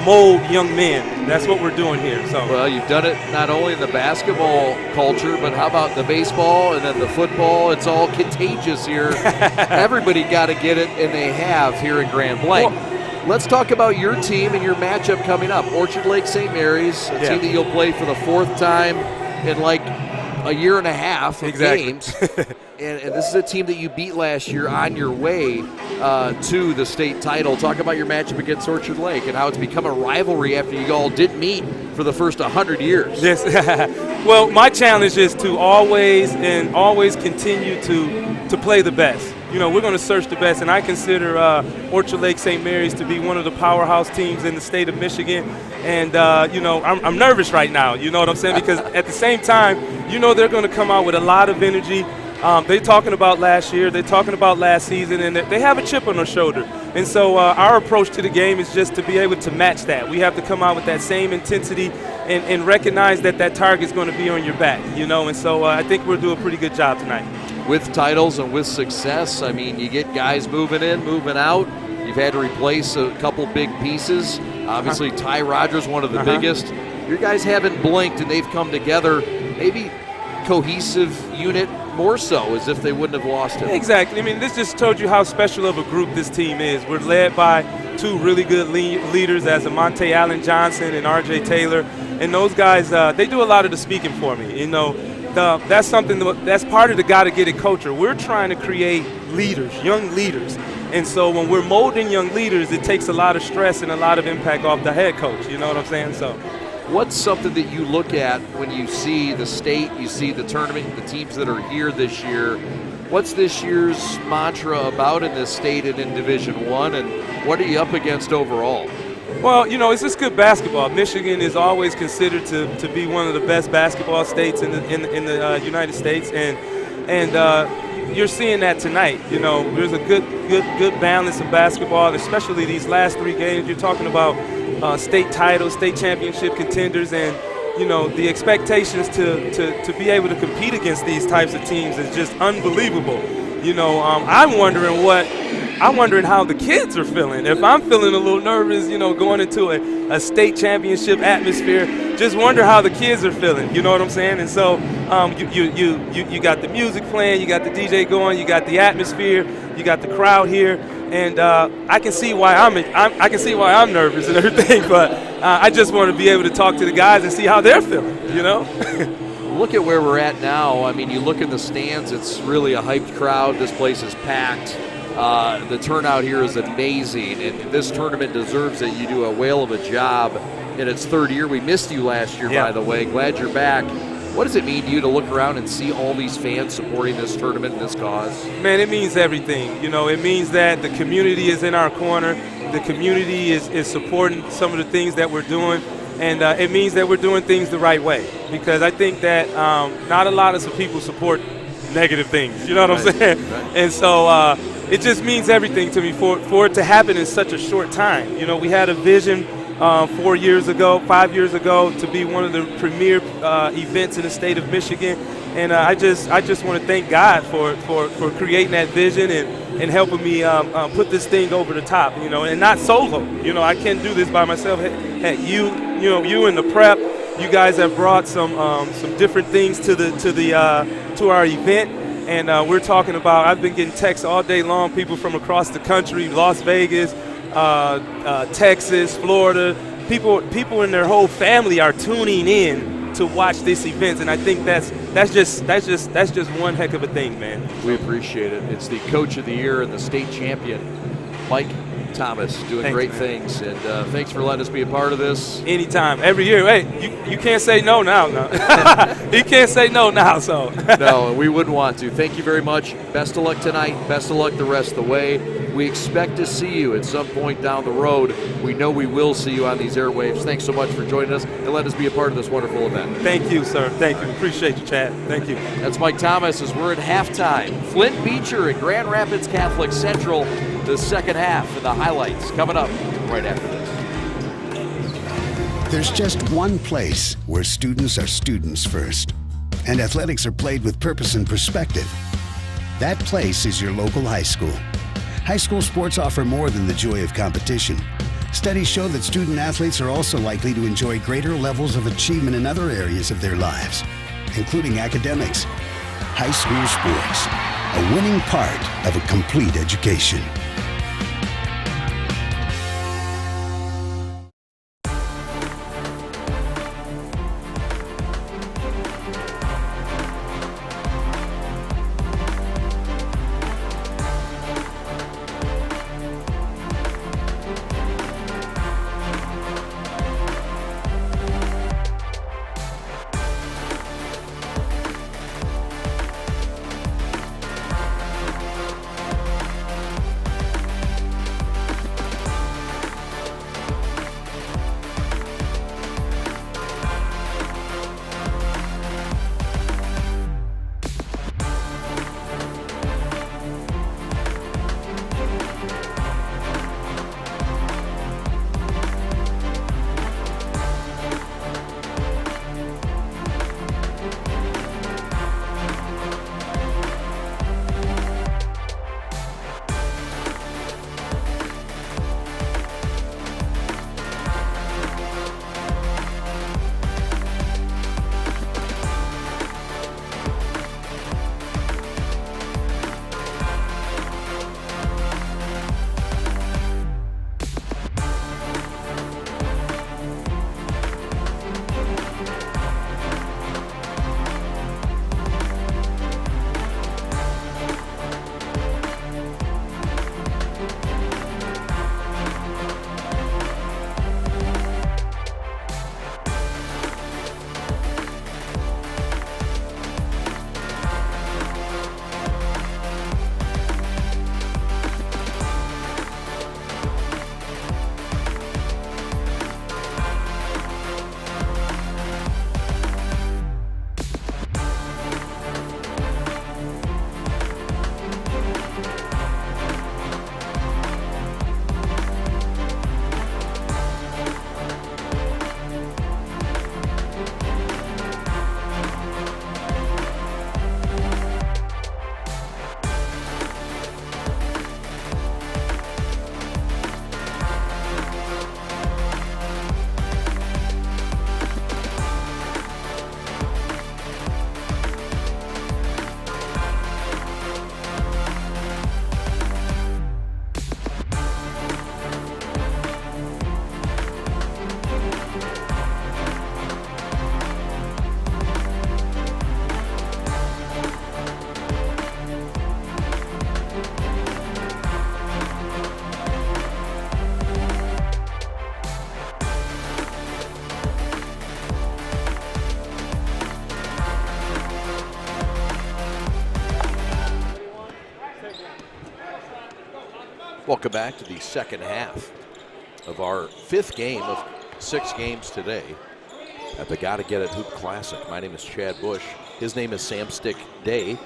mold young men. That's what we're doing here. So. Well, you've done it not only in the basketball culture, but how about the baseball and then the football? It's all contagious here. Everybody got to get it, and they have here in Grand Blanc. Well, let's talk about your team and your matchup coming up. Orchard Lake St. Mary's, a team that you'll play for the 4th time in like a year and a half of games. And this is a team that you beat last year on your way to the state title. Talk about your matchup against Orchard Lake and how it's become a rivalry after you all did meet for the first 100 years. Yes. Well, my challenge is to always continue to play the best. You know, we're going to search the best, and I consider Orchard Lake St. Mary's to be one of the powerhouse teams in the state of Michigan. And, you know, I'm nervous right now, you know what I'm saying? Because at the same time, you know they're going to come out with a lot of energy. They're talking about last year, they're talking about last season, and they have a chip on their shoulder. And so our approach to the game is just to be able to match that. We have to come out with that same intensity and recognize that target's going to be on your back, you know. And so I think we'll do a pretty good job tonight. With titles and with success, I mean, you get guys moving in, moving out. You've had to replace a couple big pieces. Obviously, Ty Rogers, one of the biggest. Your guys haven't blinked, and they've come together, maybe cohesive unit, more so as if they wouldn't have lost him. Exactly. I mean, this just told you how special of a group this team is. We're led by 2 really good leaders as Amonte Allen Johnson and R.J. Taylor. And those guys, they do a lot of the speaking for me. You know, that's something that's part of the gotta-get-it culture. We're trying to create leaders, young leaders. And so when we're molding young leaders, it takes a lot of stress and a lot of impact off the head coach. You know what I'm saying? So. What's something that you look at when you see the state, you see the tournament, the teams that are here this year? What's this year's mantra about in this state and in Division I, and what are you up against overall? Well, you know, it's just good basketball. Michigan is always considered to be one of the best basketball states in the United States, and you're seeing that tonight. You know, there's a good balance of basketball, especially these last 3 games. You're talking about state titles, state championship contenders, and you know the expectations to be able to compete against these types of teams is just unbelievable. You know, I'm wondering how the kids are feeling. If I'm feeling a little nervous, you know, going into a state championship atmosphere, just wonder how the kids are feeling. You know what I'm saying? And so you got the music playing, you got the DJ going, you got the atmosphere, you got the crowd here, and I can see why I'm nervous and everything. But I just want to be able to talk to the guys and see how they're feeling. You know. Look at where we're at now. I mean, you look in the stands, it's really a hyped crowd. This place is packed. The turnout here is amazing, and this tournament deserves it. You do a whale of a job in its 3rd year. We missed you last year, by the way. Glad you're back. What does it mean to you to look around and see all these fans supporting this tournament and this cause? Man, it means everything. You know, it means that the community is in our corner. The community is supporting some of the things that we're doing. And it means that we're doing things the right way, because I think that not a lot of people support negative things. You know what I'm saying? Right. And so it just means everything to me for it to happen in such a short time. You know, we had a vision 5 years ago, to be one of the premier events in the state of Michigan. And I just want to thank God for creating that vision and helping me put this thing over the top, you know, and not solo. You know, I can't do this by myself. Hey, you and the PreP, you guys have brought some different things to our event. And we're talking about, I've been getting texts all day long, people from across the country, Las Vegas, Texas, Florida. People and their whole family are tuning in to watch this event, and I think that's that's just one heck of a thing, man. We appreciate it. It's the Coach of the Year and the state champion, Mike Thomas, doing great things. And thanks for letting us be a part of this. Anytime, every year. Hey, you can't say no now. You can't say no now, so. No, we wouldn't want to. Thank you very much. Best of luck tonight. Best of luck the rest of the way. We expect to see you at some point down the road. We know we will see you on these airwaves. Thanks so much for joining us and let us be a part of this wonderful event. Thank you, sir. Thank you. Appreciate you, Chad. Thank you. That's Mike Thomas as we're at halftime. Flint Beecher at Grand Rapids Catholic Central. The second half and the highlights coming up right after this. There's just one place where students are students first, and athletics are played with purpose and perspective. That place is your local high school. High school sports offer more than the joy of competition. Studies show that student athletes are also likely to enjoy greater levels of achievement in other areas of their lives, including academics. High school sports, a winning part of a complete education. Welcome back to the second half of our fifth game of 6 games today at the Gottagetit Hoop Classic. My name is Chad Bush. His name is Sam Stick Day,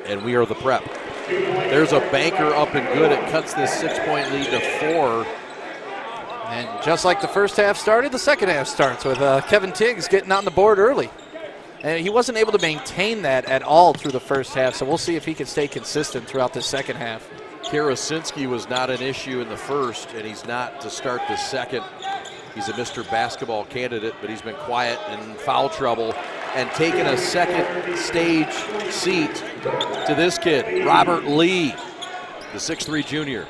and we are the Prep. There's a banker up and good. It cuts this 6-point lead to 4. And just like the first half started, the second half starts with Kevin Tiggs getting on the board early. And he wasn't able to maintain that at all through the first half, so we'll see if he can stay consistent throughout the second half. Karasinski was not an issue in the first, and he's not to start the second. He's a Mr. Basketball candidate, but he's been quiet and in foul trouble and taking a second stage seat to this kid, Robert Lee, the 6'3 junior.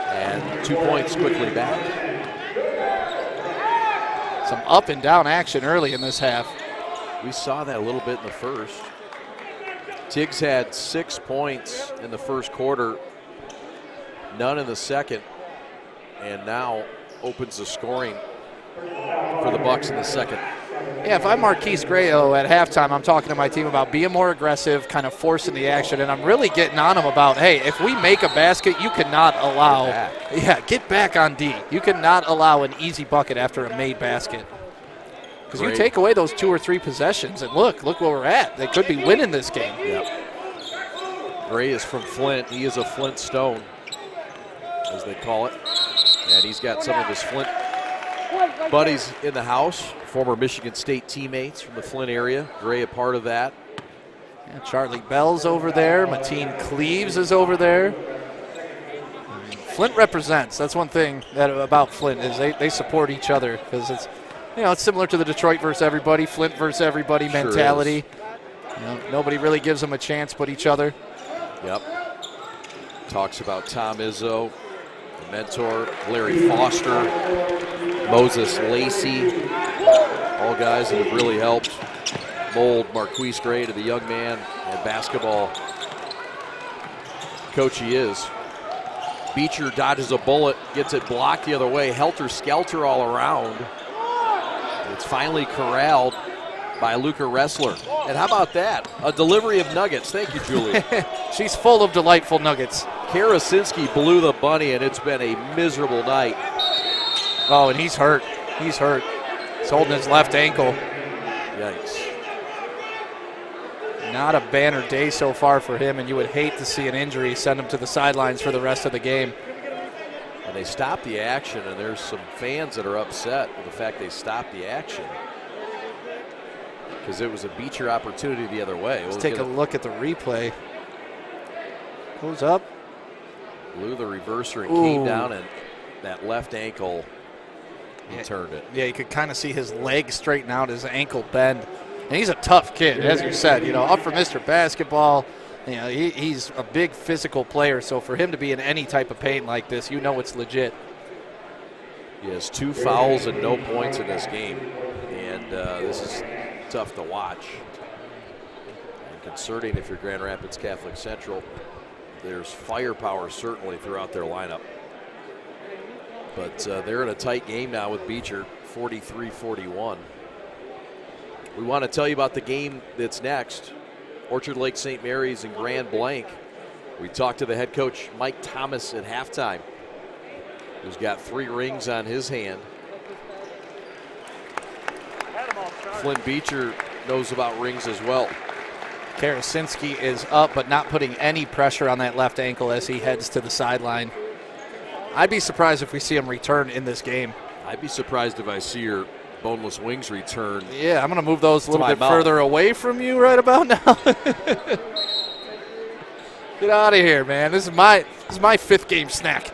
And 2 points quickly back. Some up and down action early in this half. We saw that a little bit in the first. Tiggs had 6 points in the first quarter, none in the second, and now opens the scoring for the Bucks in the second. Yeah, if I'm Marquise Grayo at halftime, I'm talking to my team about being more aggressive, kind of forcing the action, and I'm really getting on them about, hey, if we make a basket, you cannot allow, get back on D. You cannot allow an easy bucket after a made basket. Because you take away those 2 or 3 possessions, and look where we're at. They could be winning this game. Yep. Gray is from Flint. He is a Flint Stone, as they call it. And he's got some of his Flint buddies in the house, former Michigan State teammates from the Flint area. Gray a part of that. Yeah, Charlie Bell's over there. Mateen Cleaves is over there. Flint represents. That's one thing about Flint is they support each other, because it's similar to the Detroit versus everybody, Flint versus everybody mentality. Nobody really gives them a chance but each other. Yep. Talks about Tom Izzo, the mentor, Larry Foster, Moses Lacey, all guys that have really helped mold Marquise Gray to the young man and basketball coach he is. Beecher dodges a bullet, gets it blocked the other way, helter-skelter all around. It's finally corralled by Luca Ressler. And how about that? A delivery of nuggets. Thank you, Julie. She's full of delightful nuggets. Karasinski blew the bunny, and it's been a miserable night. Oh, and he's hurt. He's hurt. He's holding his left ankle. Yikes. Not a banner day so far for him, and you would hate to see an injury send him to the sidelines for the rest of the game. And they stopped the action, and there's some fans that are upset with the fact they stopped the action, because it was a Beecher opportunity the other way. Let's take a look at the replay. Goes up. Blew the reverser and came down, and that left ankle, he turned it. Yeah, you could kind of see his leg straighten out, his ankle bend. And he's a tough kid, as you said, up for Mr. Basketball. He's a big physical player, so for him to be in any type of pain like this, it's legit. He has 2 fouls and no points in this game, and this is tough to watch and concerning if you're Grand Rapids Catholic Central. There's firepower certainly throughout their lineup, but they're in a tight game now with Beecher, 43-41. We want to tell you about the game that's next. Orchard Lake St. Mary's and Grand Blanc. We talked to the head coach, Mike Thomas, at halftime, who's got 3 rings on his hand. Flint Beecher knows about rings as well. Karasinski is up, but not putting any pressure on that left ankle as he heads to the sideline. I'd be surprised if we see him return in this game. I'd be surprised if I see your boneless wings return. Yeah, I'm going to move those a little bit further away from you right about now. Get out of here, man. This is my 5th game snack.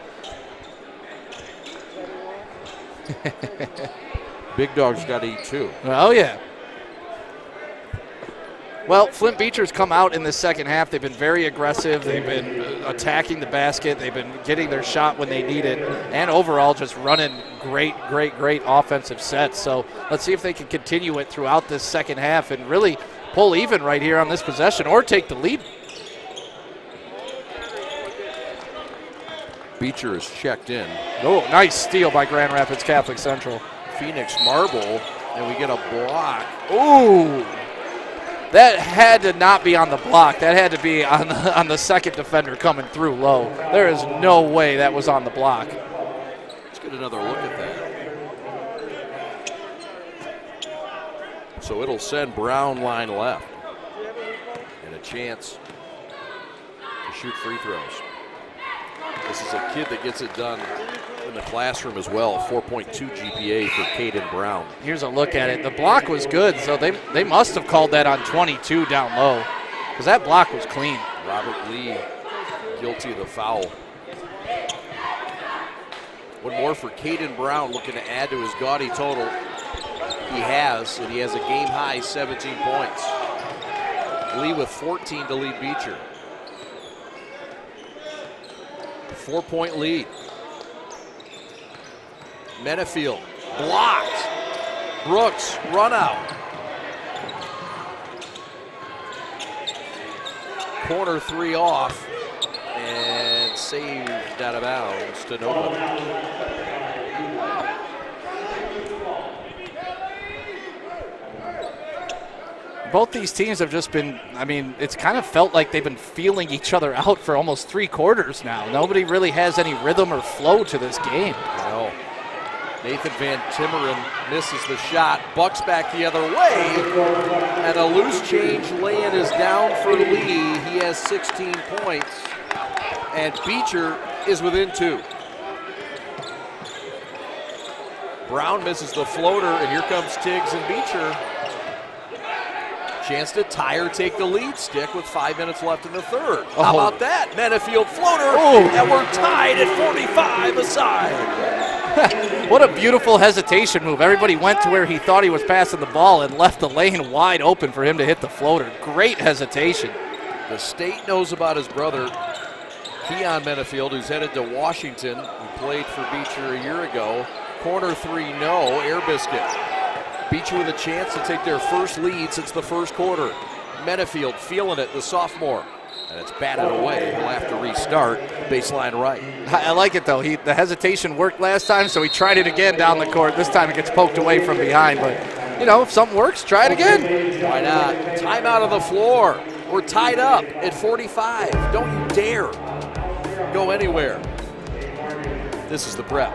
Big Dog's got to eat too. Oh, yeah. Well, Flint Beecher's come out in the second half. They've been very aggressive. They've been attacking the basket. They've been getting their shot when they need it. And overall just running great offensive sets. So let's see if they can continue it throughout this second half and really pull even right here on this possession or take the lead. Beecher is checked in. Oh, nice steal by Grand Rapids Catholic Central. Phoenix marble, and we get a block. Ooh. That had to not be on the block. That had to be on the second defender coming through low. There is no way that was on the block. Let's get another look at that. So it'll send Brown line left. And a chance to shoot free throws. This is a kid that gets it done in the classroom as well. 4.2 GPA for Caden Brown. Here's a look at it. The block was good, so they must have called that on 22 down low, because that block was clean. Robert Lee guilty of the foul. One more for Caden Brown, looking to add to his gaudy total. He has, and he has a game-high 17 points. Lee with 14 to lead Beecher. 4-point lead. Menefield blocked. Brooks run out. corner three off and saved out of bounds to nobody. Both these teams have just been, I mean, it's kind of felt like they've been feeling each other out for almost 3 quarters now. Nobody really has any rhythm or flow to this game. No. Nathan Van Timmeren misses the shot, bucks back the other way, and a loose change lay-in is down for Lee. He has 16 points, and Beecher is within 2. Brown misses the floater, and here comes Tiggs and Beecher. Chance to tie or take the lead stick with 5 minutes left in the third. How about that? Menafield floater, and we're tied at 45 aside. What a beautiful hesitation move. Everybody went to where he thought he was passing the ball and left the lane wide open for him to hit the floater. Great hesitation. The state knows about his brother, Keon Menafield, who's headed to Washington, who played for Beecher a year ago. Corner three, no, air biscuit. Beecher with a chance to take their first lead since the first quarter. Menafield feeling it, the sophomore. And it's batted away. He'll have to restart. Baseline right. I like it, though. The hesitation worked last time, so he tried it again down the court. This time it gets poked away from behind. But, you know, if something works, try it again. Why not? Timeout on the floor. We're tied up at 45. Don't you dare go anywhere. This is the prep.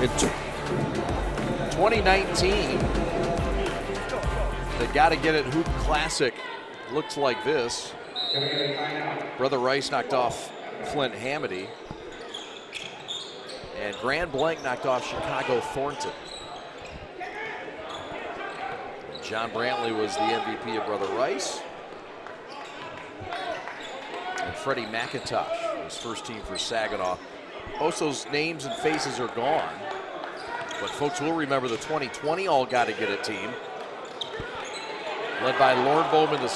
In 2019, the Gottagetit Hoop Classic looks like this. Brother Rice knocked off Flint Hamady, and Grand Blanc knocked off Chicago Thornton. And John Brantley was the MVP of Brother Rice. And Freddie McIntosh was first team for Saginaw. Most of those names and faces are gone, but folks will remember the 2020 All Gottagetit team, led by Lorne Bowman II.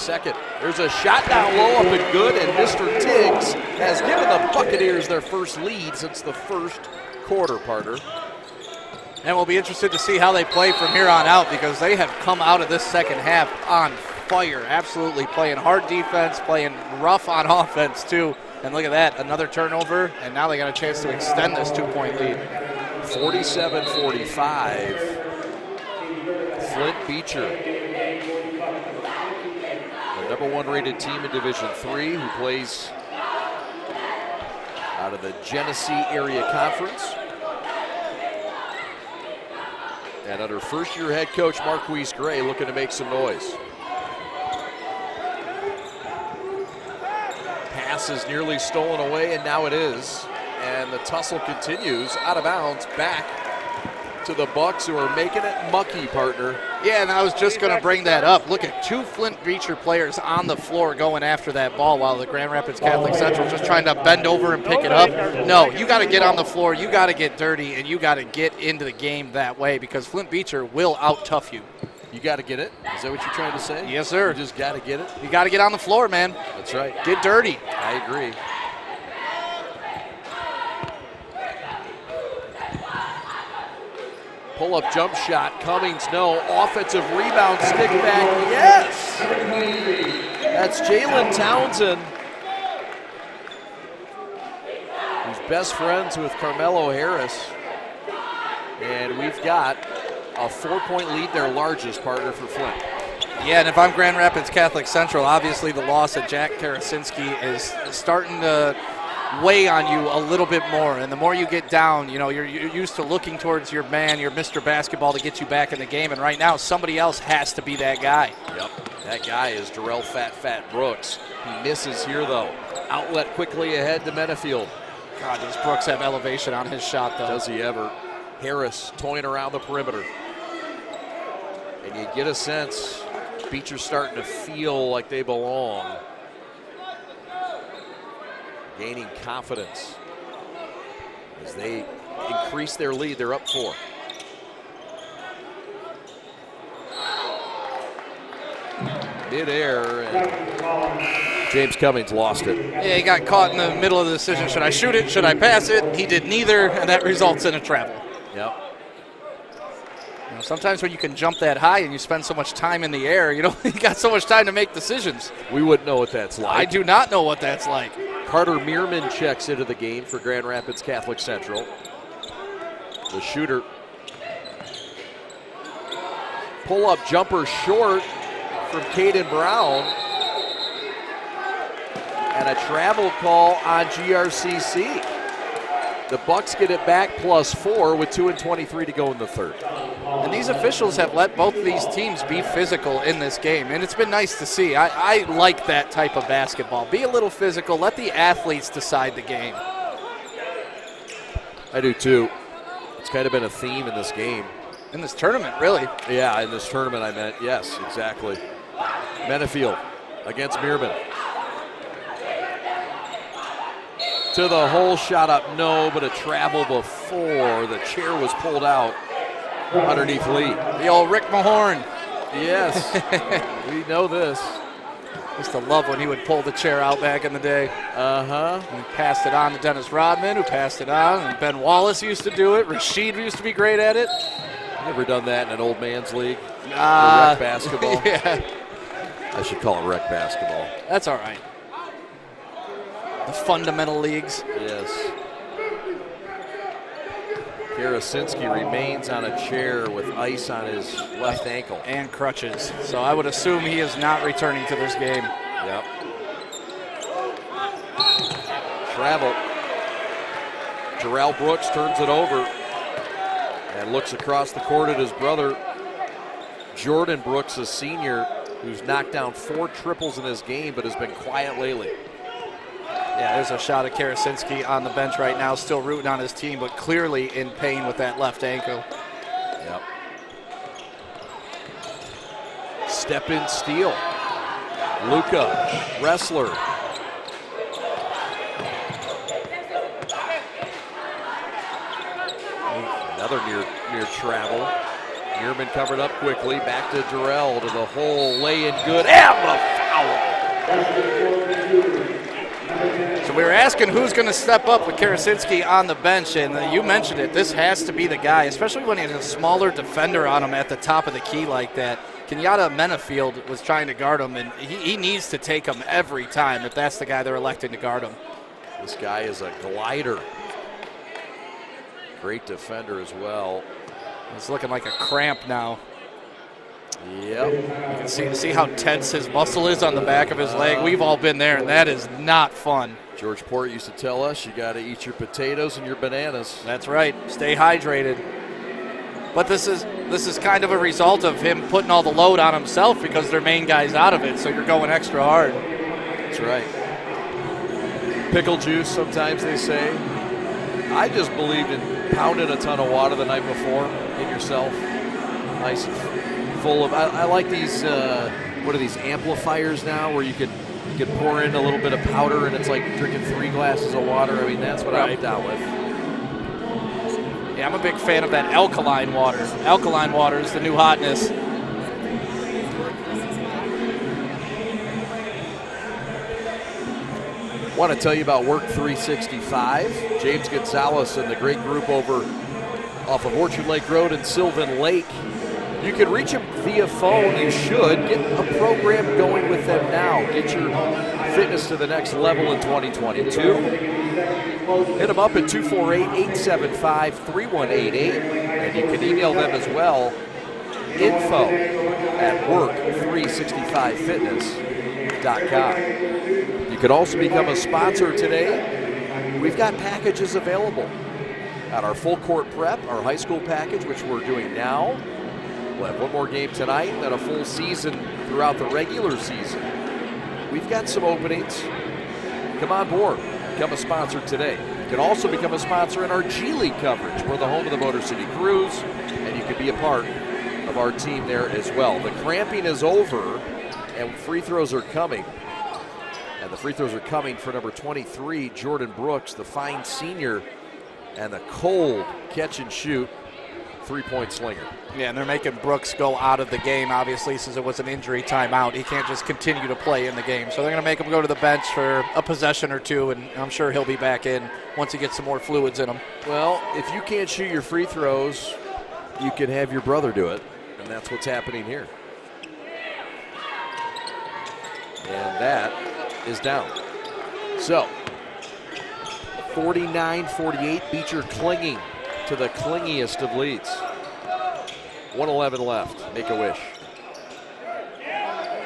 There's a shot down low, up and good, and Mr. Tiggs has given the Buccaneers their first lead since the first quarter, partner. And we'll be interested to see how they play from here on out, because they have come out of this second half on fire, absolutely playing hard defense, playing rough on offense too. And look at that, another turnover, and now they got a chance to extend this 2-point lead. 47-45, Flint Beecher, the #1 rated team in Division III, who plays out of the Genesee Area Conference. And under first-year head coach Marquise Gray looking to make some noise. Pass is nearly stolen away, and now it is. And the tussle continues out of bounds back to the Bucks, who are making it mucky, partner. Yeah, and I was just going to bring that up. Look at 2 Flint Beecher players on the floor going after that ball, while the Grand Rapids Catholic Central just trying to bend over and pick it up. No, you got to get on the floor, you got to get dirty, and you got to get into the game that way, because Flint Beecher will out-tough you. You got to get it? Is that what you're trying to say? Yes, sir. You just got to get it? You got to get on the floor, man. That's right. Get dirty. I agree. Pull-up jump shot. Cummings, no. Offensive rebound, stick back. Yes! That's Jalen Townsend, who's best friends with Carmelo Harris. And we've got a 4-point lead, their largest, partner, for Flint. Yeah, and if I'm Grand Rapids Catholic Central, obviously the loss of Jack Karasinski is starting to weigh on you a little bit more. And the more you get down, you know, you're used to looking towards your man, your Mr. Basketball to get you back in the game. And right now, somebody else has to be that guy. Yep, that guy is Darrell Fat Brooks. He misses here, though. Outlet quickly ahead to Menafield. God, does Brooks have elevation on his shot, though? Does he ever. Harris toying around the perimeter. And you get a sense Beecher's starting to feel like they belong. Gaining confidence as they increase their lead. They're up 4. Mid-air, and James Cummings lost it. Yeah, he got caught in the middle of the decision. Should I shoot it? Should I pass it? He did neither, and that results in a travel. Yep. You know, sometimes when you can jump that high and you spend so much time in the air, you know, you got so much time to make decisions. We wouldn't know what that's like. I do not know what that's like. Carter Meerman checks into the game for Grand Rapids Catholic Central. The shooter. Pull-up jumper short from Caden Brown. And a travel call on GRCC. The Bucks get it back +4 with 2:23 to go in the third. And these officials have let both of these teams be physical in this game, and it's been nice to see. I like that type of basketball. Be a little physical. Let the athletes decide the game. I do too. It's kind of been a theme in this game. In this tournament, really. Yeah, in this tournament I meant. Yes, exactly. Menafield against Meerman. To the hole, shot up, no, but a travel before the chair was pulled out underneath Lee. The old Rick Mahorn. Yes, we know this. Used to love when he would pull the chair out back in the day. Uh-huh. And he passed it on to Dennis Rodman, who passed it on, and Ben Wallace used to do it. Rashid used to be great at it. Never done that in an old man's league? Rec basketball? Yeah. I should call it rec basketball. That's all right. The fundamental leagues. Yes. Karasinski remains on a chair with ice on his left ankle. And crutches. So I would assume he is not returning to this game. Yep. Travel. Terrell Brooks turns it over and looks across the court at his brother, Jordan Brooks, a senior, who's knocked down 4 triples in this game but has been quiet lately. Yeah, there's a shot of Karasinski on the bench right now, still rooting on his team, but clearly in pain with that left ankle. Yep. Step in steal. Luca, wrestler. Another near travel. Meerman covered up quickly. Back to Darrell to the hole. Lay in good. And the foul. So we were asking who's going to step up with Karasinski on the bench, and you mentioned it. This has to be the guy, especially when he has a smaller defender on him at the top of the key like that. Kenyatta Menafield was trying to guard him, and he needs to take him every time if that's the guy they're electing to guard him. This guy is a glider. Great defender as well. It's looking like a cramp now. Yep. You can see how tense his muscle is on the back of his leg. We've all been there, and that is not fun. George Port used to tell us you got to eat your potatoes and your bananas. That's right. Stay hydrated. But this is kind of a result of him putting all the load on himself because their main guy's out of it, so you're going extra hard. That's right. Pickle juice, sometimes they say. I just believed in pounding a ton of water the night before. Get yourself nice and full of. I like these. What are these amplifiers now, where you can pour in a little bit of powder and it's like drinking 3 glasses of water. I mean, that's what I'm down with. Yeah, I'm a big fan of that alkaline water. Alkaline water is the new hotness. Want to tell you about Work 365. James Gonzalez and the great group over off of Orchard Lake Road and Sylvan Lake. You can reach them via phone. You should. Get a program going with them now. Get your fitness to the next level in 2022. Hit them up at 248-875-3188. And you can email them as well info at work365fitness.com. You can also become a sponsor today. We've got packages available at our full court prep, our high school package, which we're doing now. We'll have one more game tonight, then a full season throughout the regular season. We've got some openings. Come on board. Become a sponsor today. You can also become a sponsor in our G League coverage. We're the home of the Motor City Cruise, and you can be a part of our team there as well. The cramping is over, and free throws are coming. And the free throws are coming for number 23, Jordan Brooks, the fine senior, and the cold catch and shoot three-point slinger. Yeah, and they're making Brooks go out of the game, obviously, since it was an injury timeout. He can't just continue to play in the game. So they're going to make him go to the bench for a possession or two, and I'm sure he'll be back in once he gets some more fluids in him. Well, if you can't shoot your free throws, you can have your brother do it, and that's what's happening here. And that is down. So, 49-48, Beecher clinging to the clingiest of leads. 1:11 left, make a wish.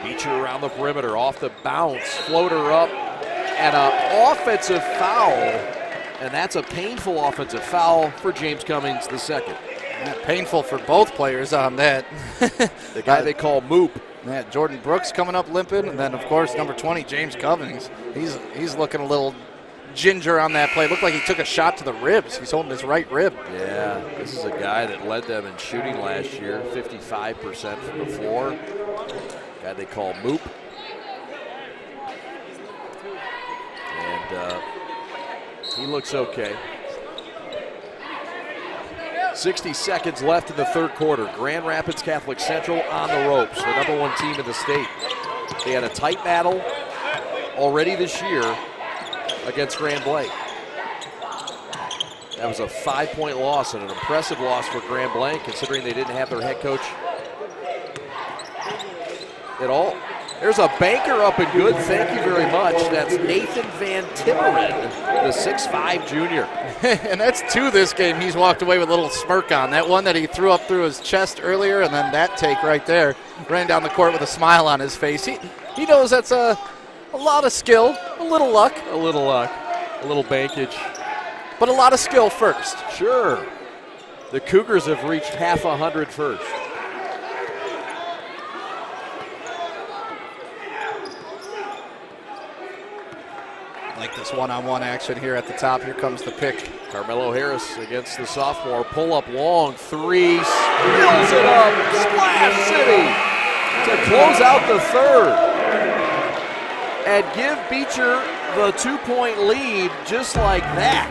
Beecher around the perimeter, off the bounce, floater up, and an offensive foul. And that's a painful offensive foul for James Cummings II. Yeah, painful for both players on that. The guy they call Moop. Yeah, Jordan Brooks coming up limping, and then of course number 20, James Cummings. He's looking a little ginger on that play. Looked like he took a shot to the ribs. He's holding his right rib. Yeah, this is a guy that led them in shooting last year, 55% from the floor. Guy they call Moop. And he looks okay. 60 seconds left in the third quarter. Grand Rapids Catholic Central on the ropes, the number one team in the state. They had a tight battle already this year against Grand Blanc. That was a 5-point loss and an impressive loss for Grand Blanc, considering they didn't have their head coach at all. There's a banker up and good, thank you very much. That's Nathan Van Timmeren, the 6'5 junior. And that's two this game he's walked away with a little smirk on. That one that he threw up through his chest earlier, and then that take right there. Ran down the court with a smile on his face. He knows that's a lot of skill, a little luck. A little luck, a little bankage. But a lot of skill first. Sure. The Cougars have reached half 100 first. Like this one-on-one action here at the top. Here comes the pick. Carmelo Harris against the sophomore. Pull up long, three, spills it up, Splash City to close out the third. And give Beecher the 2-point lead just like that.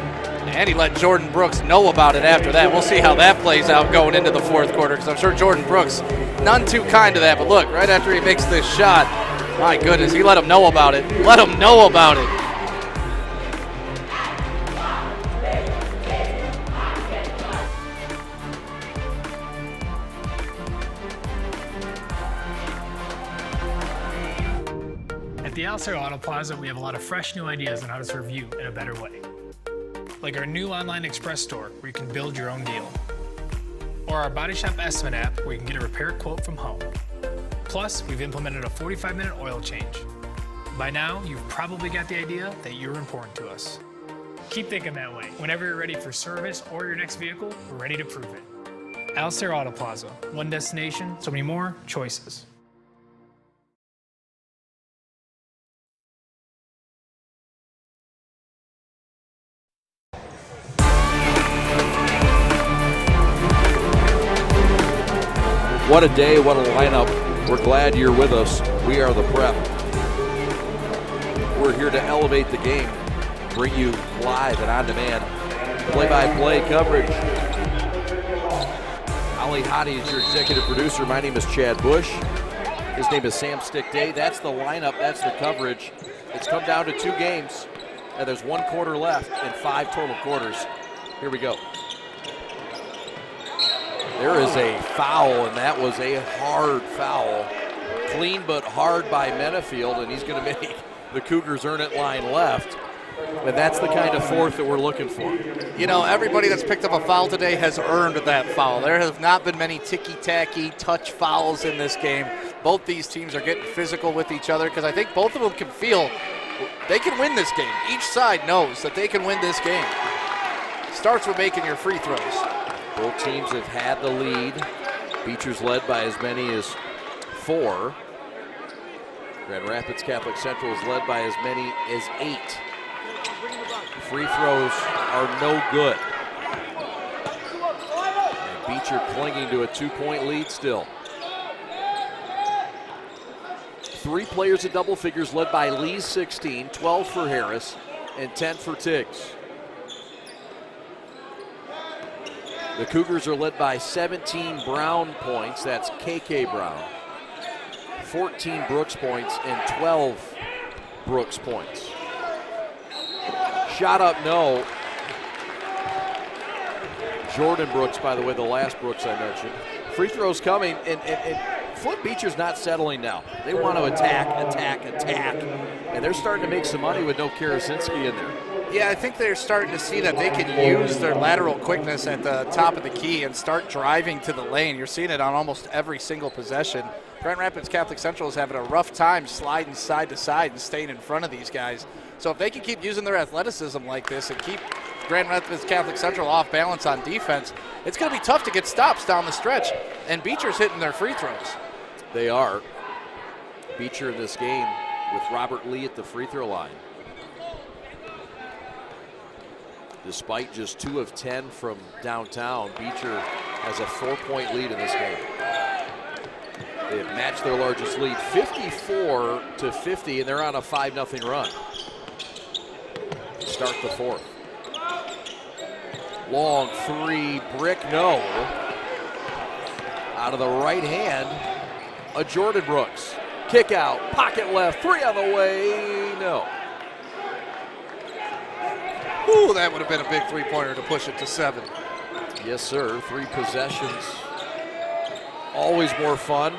And he let Jordan Brooks know about it after that. We'll see how that plays out going into the fourth quarter, because I'm sure Jordan Brooks, none too kind to that. But look, right after he makes this shot, my goodness, he let him know about it. Let him know about it. At the Alcer Auto Plaza, we have a lot of fresh new ideas on how to serve you in a better way. Like our new online express store where you can build your own deal. Or our Body Shop Estimate app where you can get a repair quote from home. Plus, we've implemented a 45-minute oil change. By now, you've probably got the idea that you're important to us. Keep thinking that way. Whenever you're ready for service or your next vehicle, we're ready to prove it. Alcer Auto Plaza. One destination, so many more choices. What a day, what a lineup. We're glad you're with us. We are the Prep. We're here to elevate the game, bring you live and on-demand play-by-play coverage. Ali Hadi is your executive producer. My name is Chad Bush. His name is Sam Stick Day. That's the lineup, that's the coverage. It's come down to 2 games, and there's 1 quarter left and 5 total quarters. Here we go. There is a foul, and that was a hard foul. Clean but hard by Menefield, and he's going to make the Cougars earn it line left. And that's the kind of fourth that we're looking for. You know, everybody that's picked up a foul today has earned that foul. There have not been many ticky-tacky touch fouls in this game. Both these teams are getting physical with each other because I think both of them can feel they can win this game. Each side knows that they can win this game. Starts with making your free throws. Both teams have had the lead. Beecher's led by as many as 4. Grand Rapids Catholic Central is led by as many as 8. Free throws are no good. And Beecher clinging to a 2-point lead still. 3 players in double figures led by Lee's 16, 12 for Harris, and 10 for Tiggs. The Cougars are led by 17 Brown points, that's KK Brown. 14 Brooks points and 12 Brooks points. Shot up, no. Jordan Brooks, by the way, the last Brooks I mentioned. Free throws coming, and Flint Beecher's not settling now. They want to attack, and they're starting to make some money with no Karasinski in there. Yeah, I think they're starting to see that they can use their lateral quickness at the top of the key and start driving to the lane. You're seeing it on almost every single possession. Grand Rapids Catholic Central is having a rough time sliding side to side and staying in front of these guys. So if they can keep using their athleticism like this and keep Grand Rapids Catholic Central off balance on defense, it's going to be tough to get stops down the stretch. And Beecher's hitting their free throws. They are. Beecher in this game with Robert Lee at the free throw line. Despite just 2 of 10 from downtown, Beecher has a 4-point lead in this game. They have matched their largest lead, 54-50, and they're on a 5-0 run. Start the fourth. Long 3, brick, no. Out of the right hand, a Jordan Brooks. Kick out, pocket left, 3 on the way, no. Ooh, that would have been a big three-pointer to push it to 7. Yes, sir. 3 possessions. Always more fun.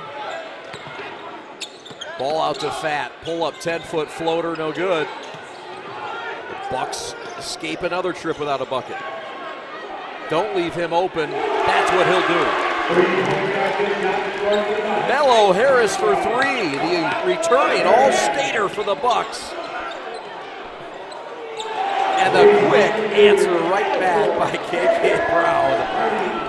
Ball out to Fat. Pull up 10-foot floater, no good. The Bucks escape another trip without a bucket. Don't leave him open. That's what he'll do. Mello Harris for 3. The returning all-stater for the Bucks. And the quick answer right back by KK Brown.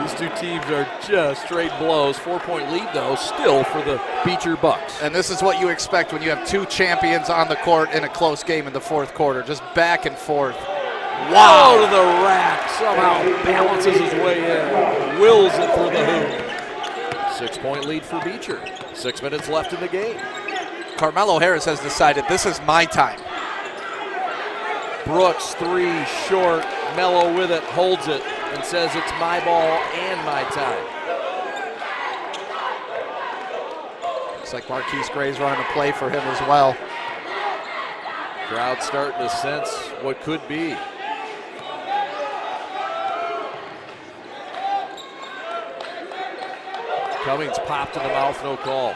These two teams are just straight blows. 4-point lead, though, still for the Beecher Bucks. And this is what you expect when you have 2 champions on the court in a close game in the fourth quarter. Just back and forth. Wow, to the rack. Somehow balances his way in. Wills it through the hoop. 6-point lead for Beecher. 6 minutes left in the game. Carmelo Harris has decided this is my time. Brooks 3 short, Mello with it, holds it, and says it's my ball and my time. Looks like Marquise Gray's running a play for him as well. Crowd starting to sense what could be. Cummings popped in the mouth, no call.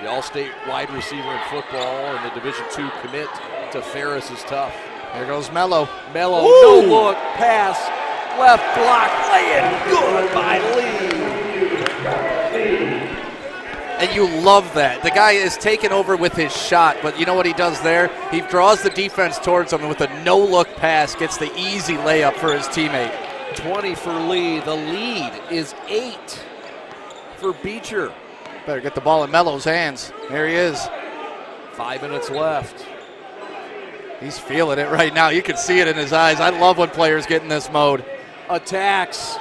The All-State wide receiver in football and the Division II commit to Ferris is tough. Here goes Mello. Mello, no look, pass, left block, lay it good by Lee. And you love that. The guy is taken over with his shot, but you know what he does there? He draws the defense towards him and with a no-look pass gets the easy layup for his teammate. 20 for Lee. The lead is 8 for Beecher. Better get the ball in Mello's hands. There he is. 5 minutes left. He's feeling it right now. You can see it in his eyes. I love when players get in this mode. Attacks.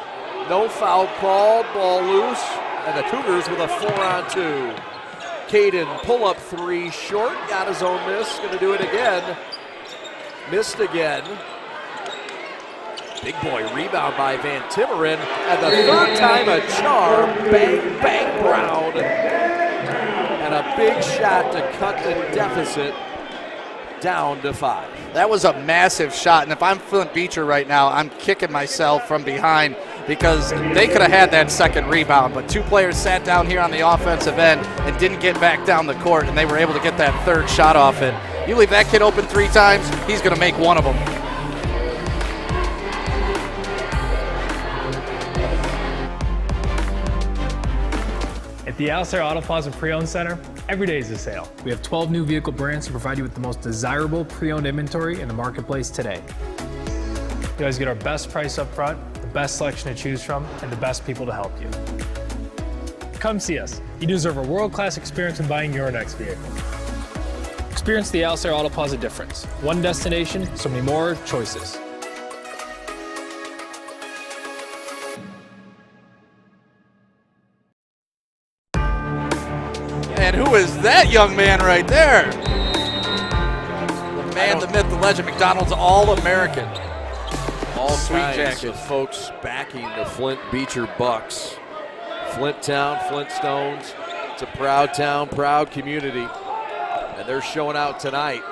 No foul call. Ball loose. And the Cougars with a 4-on-2. Caden, pull-up 3 short. Got his own miss. Going to do it again. Missed again. Big boy rebound by Van Timmeren. And the third time a charm. Bang, bang, Brown. And a big shot to cut the deficit down to 5. That was a massive shot, and if I'm Flint Beecher right now, I'm kicking myself from behind because they could have had that second rebound, but 2 players sat down here on the offensive end and didn't get back down the court, and they were able to get that third shot off it. You leave that kid open 3 times, he's going to make one of them. At the Alcera Auto Plaza Pre-Owned Center, every day is a sale. We have 12 new vehicle brands to provide you with the most desirable pre-owned inventory in the marketplace today. You always get our best price up front, the best selection to choose from, and the best people to help you. Come see us. You deserve a world-class experience in buying your next vehicle. Experience the Alcera Auto Plaza difference. One destination, so many more choices. And who is that young man right there? The man, the myth, the legend, McDonald's All-American. All Sweet kinds jacket. of folks backing the Flint Beecher Bucks. Flint Town, Flintstones. It's a proud town, proud community. And they're showing out tonight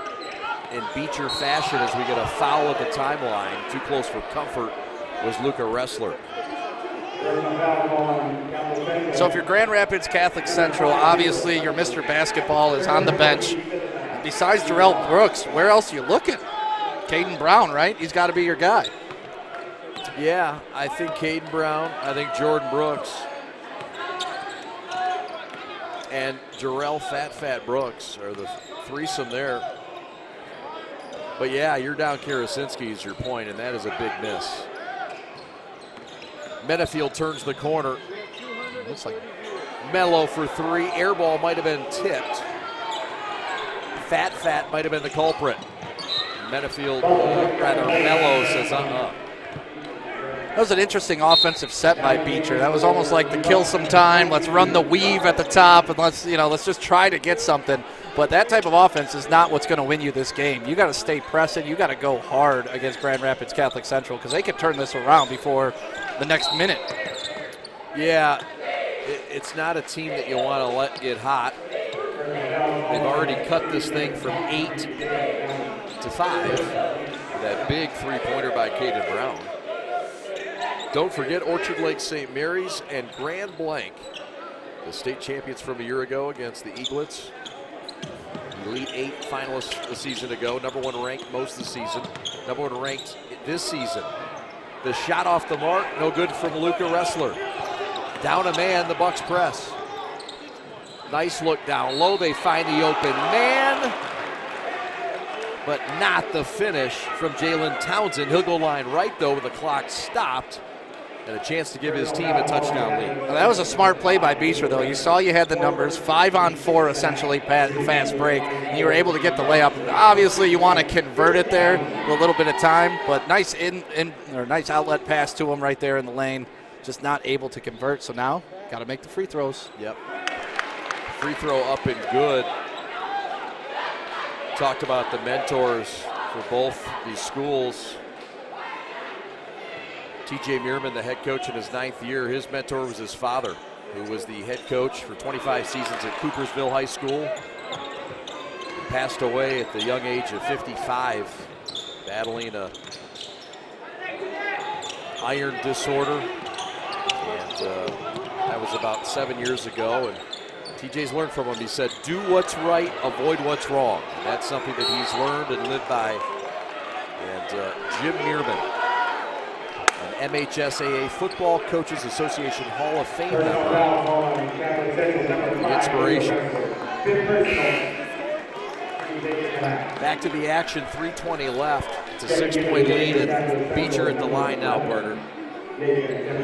in Beecher fashion as we get a foul at the timeline. Too close for comfort was Luca Ressler. So if you're Grand Rapids Catholic Central, obviously your Mr. Basketball is on the bench. And besides Darrell Brooks, where else are you looking? Caden Brown, right? He's got to be your guy. Yeah, I think Caden Brown, I think Jordan Brooks, and Jarrell Fat Brooks are the threesome there. But yeah, you're down Karasinski is your point, and that is a big miss. Menafield turns the corner. Looks like Mello for 3. Air ball might have been tipped. Fat might have been the culprit. Menafield, Mello says That was an interesting offensive set by Beecher. That was almost like to kill some time. Let's run the weave at the top and let's just try to get something. But that type of offense is not what's going to win you this game. You got to stay pressing. You got to go hard against Grand Rapids Catholic Central because they could turn this around before the next minute. Yeah, it's not a team that you want to let get hot. They've already cut this thing from 8 to 5. That big three-pointer by Caden Brown. Don't forget Orchard Lake St. Mary's and Grand Blanc, the state champions from a year ago against the Eaglets. Elite 8 finalists a season ago, #1 ranked most of the season, #1 ranked this season. The shot off the mark, no good from Luca Ressler. Down a man, the Bucks press. Nice look down low, they find the open man, but not the finish from Jalen Townsend. He'll go line right though with the clock stopped and a chance to give his team a touchdown lead. Well, that was a smart play by Beecher, though. You saw you had the numbers, 5 on 4 essentially fast break, and you were able to get the layup. Obviously, you want to convert it there with a little bit of time, but nice nice outlet pass to him right there in the lane. Just not able to convert, so now got to make the free throws. Yep. Free throw up and good. Talked about the mentors for both these schools. TJ Mearman, the head coach in his 9th year, his mentor was his father, who was the head coach for 25 seasons at Coopersville High School. He passed away at the young age of 55, battling a iron disorder. And that was about 7 years ago. And TJ's learned from him. He said, do what's right, avoid what's wrong. And that's something that he's learned and lived by. And Jim Mearman, an MHSAA Football Coaches Association Hall of Fame member. The inspiration. Back to the action, 3:20 left. It's a 6-point lead, and Beecher at the line now, partner.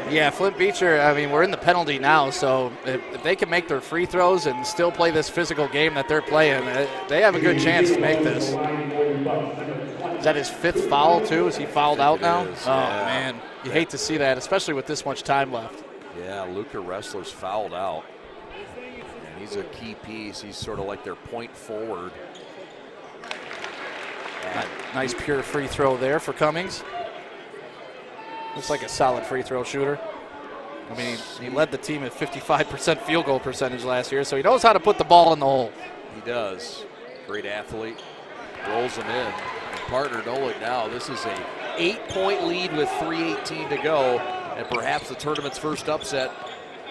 Yeah, Flint Beecher, I mean, we're in the penalty now, so if they can make their free throws and still play this physical game that they're playing, they have a good chance to make this. Is that his 5th foul, too? Is he fouled out now? Yeah. Man, you hate to see that, especially with this much time left. Yeah, Luca Ressler's fouled out. And he's a key piece. He's sort of like their point forward. Nice pure free throw there for Cummings. Looks like a solid free throw shooter. I mean, he led the team at 55% field goal percentage last year, so he knows how to put the ball in the hole. He does. Great athlete. Rolls him in. And partner, don't look now. This is a 8-point lead with 3:18 to go, and perhaps the tournament's first upset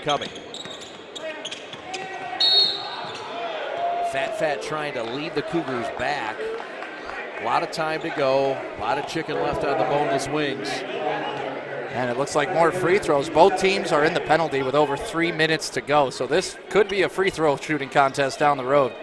coming. Fat trying to lead the Cougars back. A lot of time to go, a lot of chicken left on the boneless wings. And it looks like more free throws. Both teams are in the penalty with over 3 minutes to go. So this could be a free throw shooting contest down the road.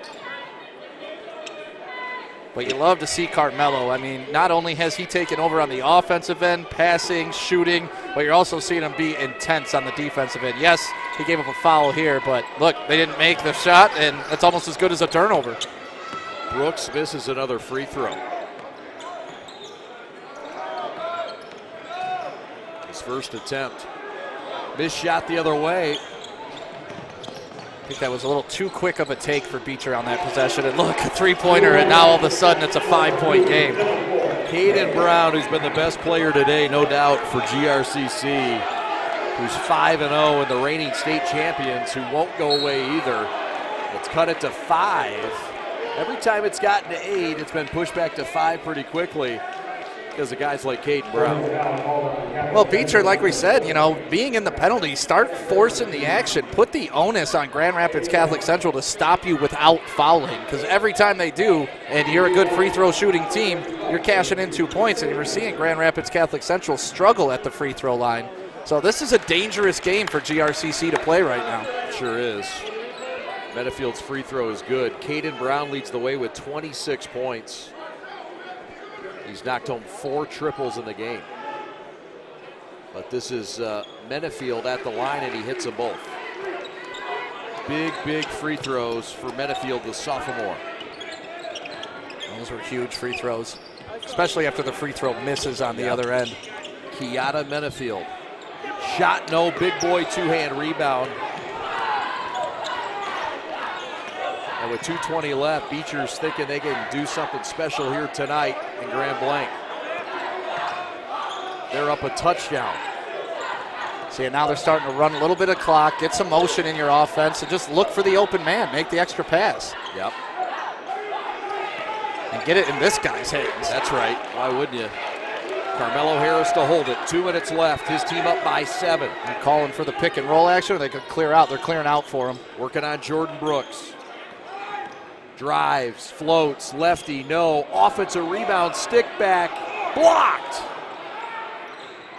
But you love to see Carmelo. I mean, not only has he taken over on the offensive end, passing, shooting, but you're also seeing him be intense on the defensive end. Yes, he gave up a foul here, but look, they didn't make the shot, and that's almost as good as a turnover. Brooks misses another free throw. His first attempt. Missed shot the other way. I think that was a little too quick of a take for Beecher on that possession. And look, a three-pointer, and now all of a sudden it's a 5-point game. Caden Brown, who's been the best player today, no doubt, for GRCC, who's 5-0 and the reigning state champions, who won't go away either. Let's cut it to 5. Every time it's gotten to 8, it's been pushed back to 5 pretty quickly because of guys like Caden Brown. Well, Beecher, like we said, you know, being in the penalty, start forcing the action. Put the onus on Grand Rapids Catholic Central to stop you without fouling, because every time they do, and you're a good free throw shooting team, you're cashing in 2 points, and we're seeing Grand Rapids Catholic Central struggle at the free throw line. So this is a dangerous game for GRCC to play right now. Sure is. Medifield's free throw is good. Caden Brown leads the way with 26 points. He's knocked home 4 triples in the game. But this is Menefield at the line, and he hits them both. Big free throws for Menefield, the sophomore. Those were huge free throws, especially after the free throw misses on the other end. Kiata Menefield. Shot no, big boy two-hand rebound. And with 2:20 left, Beecher's thinking they can do something special here tonight in Grand Blanc. They're up a touchdown. See, now they're starting to run a little bit of clock, get some motion in your offense, and just look for the open man, make the extra pass. Yep. And get it in this guy's hands. That's right. Why wouldn't you? Carmelo Harris to hold it. 2 minutes left. His team up by 7. And calling for the pick and roll action, or they could clear out. They're clearing out for him. Working on Jordan Brooks. Drives, floats, lefty, no. Offensive rebound, stick back, blocked.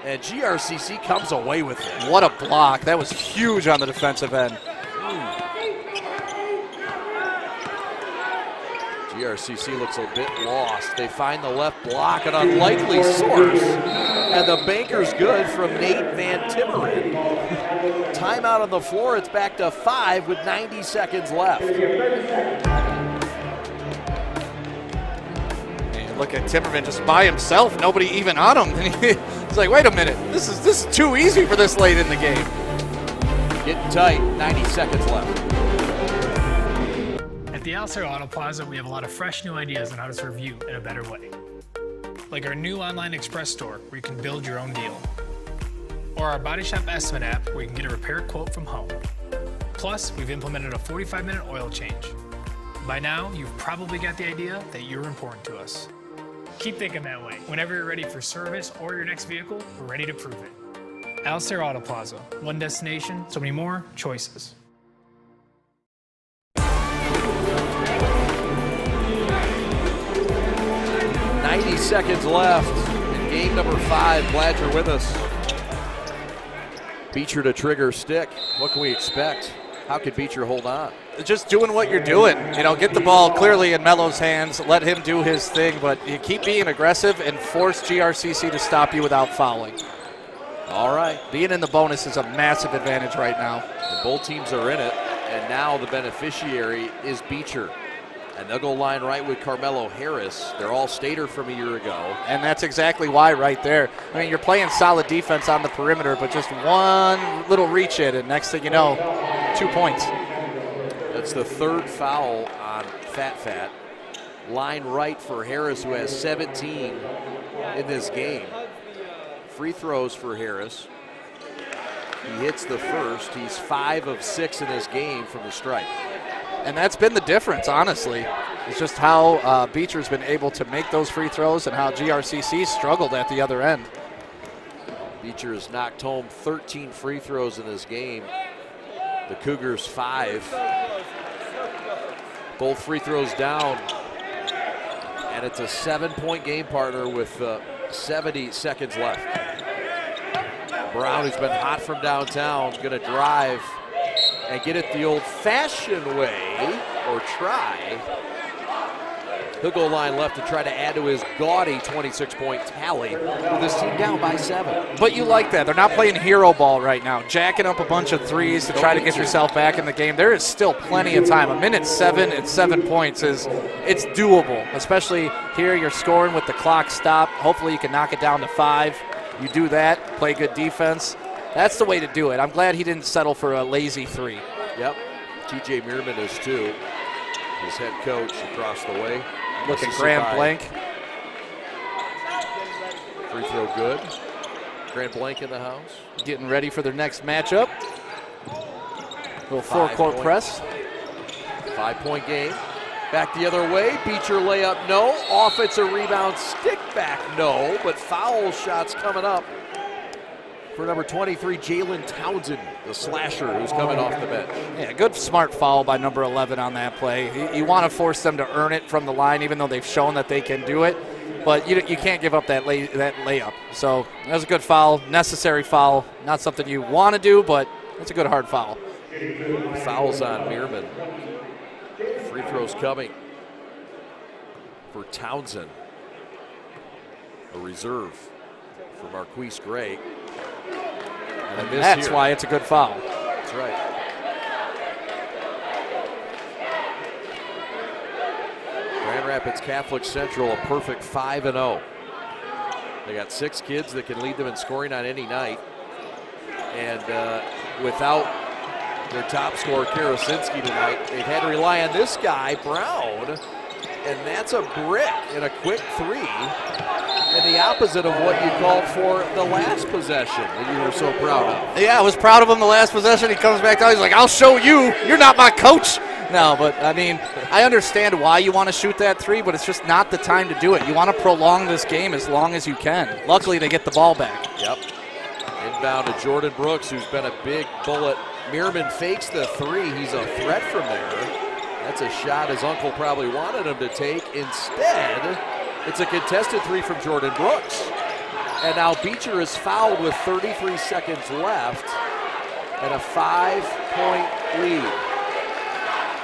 And GRCC comes away with it. What a block. That was huge on the defensive end. GRCC looks a bit lost. They find the left block, an unlikely source. And the banker's good from Nate Van Timmeren. Timeout on the floor. It's back to 5 with 90 seconds left. Look at Timmerman just by himself, nobody even on him. And he's like, wait a minute, this is too easy for this late in the game. Getting tight, 90 seconds left. At the Alcer Auto Plaza, we have a lot of fresh new ideas on how to serve you in a better way. Like our new online express store where you can build your own deal. Or our Body Shop Estimate app where you can get a repair quote from home. Plus, we've implemented a 45-minute oil change. By now, you've probably got the idea that you're important to us. Keep thinking that way. Whenever you're ready for service or your next vehicle, we're ready to prove it. Alcer Auto Plaza. One destination, so many more choices. 90 seconds left in game number 5. Glad you're with us. Beecher to trigger stick. What can we expect? How could Beecher hold on? Just doing what you're doing. You know, get the ball clearly in Melo's hands, let him do his thing, but you keep being aggressive and force GRCC to stop you without fouling. All right. Being in the bonus is a massive advantage right now. Both teams are in it, and now the beneficiary is Beecher. And they'll go line right with Carmelo Harris. They're all stater from a year ago. And that's exactly why right there. I mean, you're playing solid defense on the perimeter, but just one little reach in, and next thing you know, 2 points. That's the 3rd foul on Fat. Line right for Harris, who has 17 in this game. Free throws for Harris. He hits the first. He's 5 of 6 in this game from the stripe. And that's been the difference, honestly. It's just how Beecher's been able to make those free throws and how GRCC struggled at the other end. Beecher has knocked home 13 free throws in this game. The Cougars 5. Both free throws down. And it's a 7-point game, partner, with 70 seconds left. Brown, who's been hot from downtown, going to drive and get it the old-fashioned way, or try. He'll go line left to try to add to his gaudy 26-point tally with his team down by 7. But you like that. They're not playing hero ball right now, jacking up a bunch of threes to try to get yourself back in the game. There is still plenty of time. A minute 7 and 7 points it's doable, especially here you're scoring with the clock stopped. Hopefully you can knock it down to 5. You do that, play good defense. That's the way to do it. I'm glad he didn't settle for a lazy 3. Yep. TJ Meerman is too. His head coach across the way. Look at Grant Blank. Free throw good. Grant Blank in the house. Getting ready for their next matchup. Little four-court press. 5-point game. Back the other way. Beecher layup, no. Offensive rebound, stick back, no. But foul shots coming up for number 23, Jalen Townsend, the slasher who's coming off the bench. Yeah, good smart foul by number 11 on that play. You want to force them to earn it from the line, even though they've shown that they can do it. But you can't give up that layup. So that was a good foul, necessary foul. Not something you want to do, but it's a good hard foul. Fouls on Meerman. Free throws coming for Townsend. A reserve for Marquise Gray. And that's why it's a good foul. That's right. Grand Rapids Catholic Central, a perfect 5-0. They got 6 kids that can lead them in scoring on any night. And without their top scorer, Karasinski, tonight, they've had to rely on this guy, Brown. And that's a brick and a quick 3. And the opposite of what you called for the last possession that you were so proud of. Yeah, I was proud of him the last possession. He comes back down. He's like, I'll show you. You're not my coach. No, but, I mean, I understand why you want to shoot that 3, but it's just not the time to do it. You want to prolong this game as long as you can. Luckily, they get the ball back. Yep. Inbound to Jordan Brooks, who's been a big bullet. Meerman fakes the 3. He's a threat from there. That's a shot his uncle probably wanted him to take. Instead, it's a contested 3 from Jordan Brooks. And now Beecher is fouled with 33 seconds left and a 5-point lead.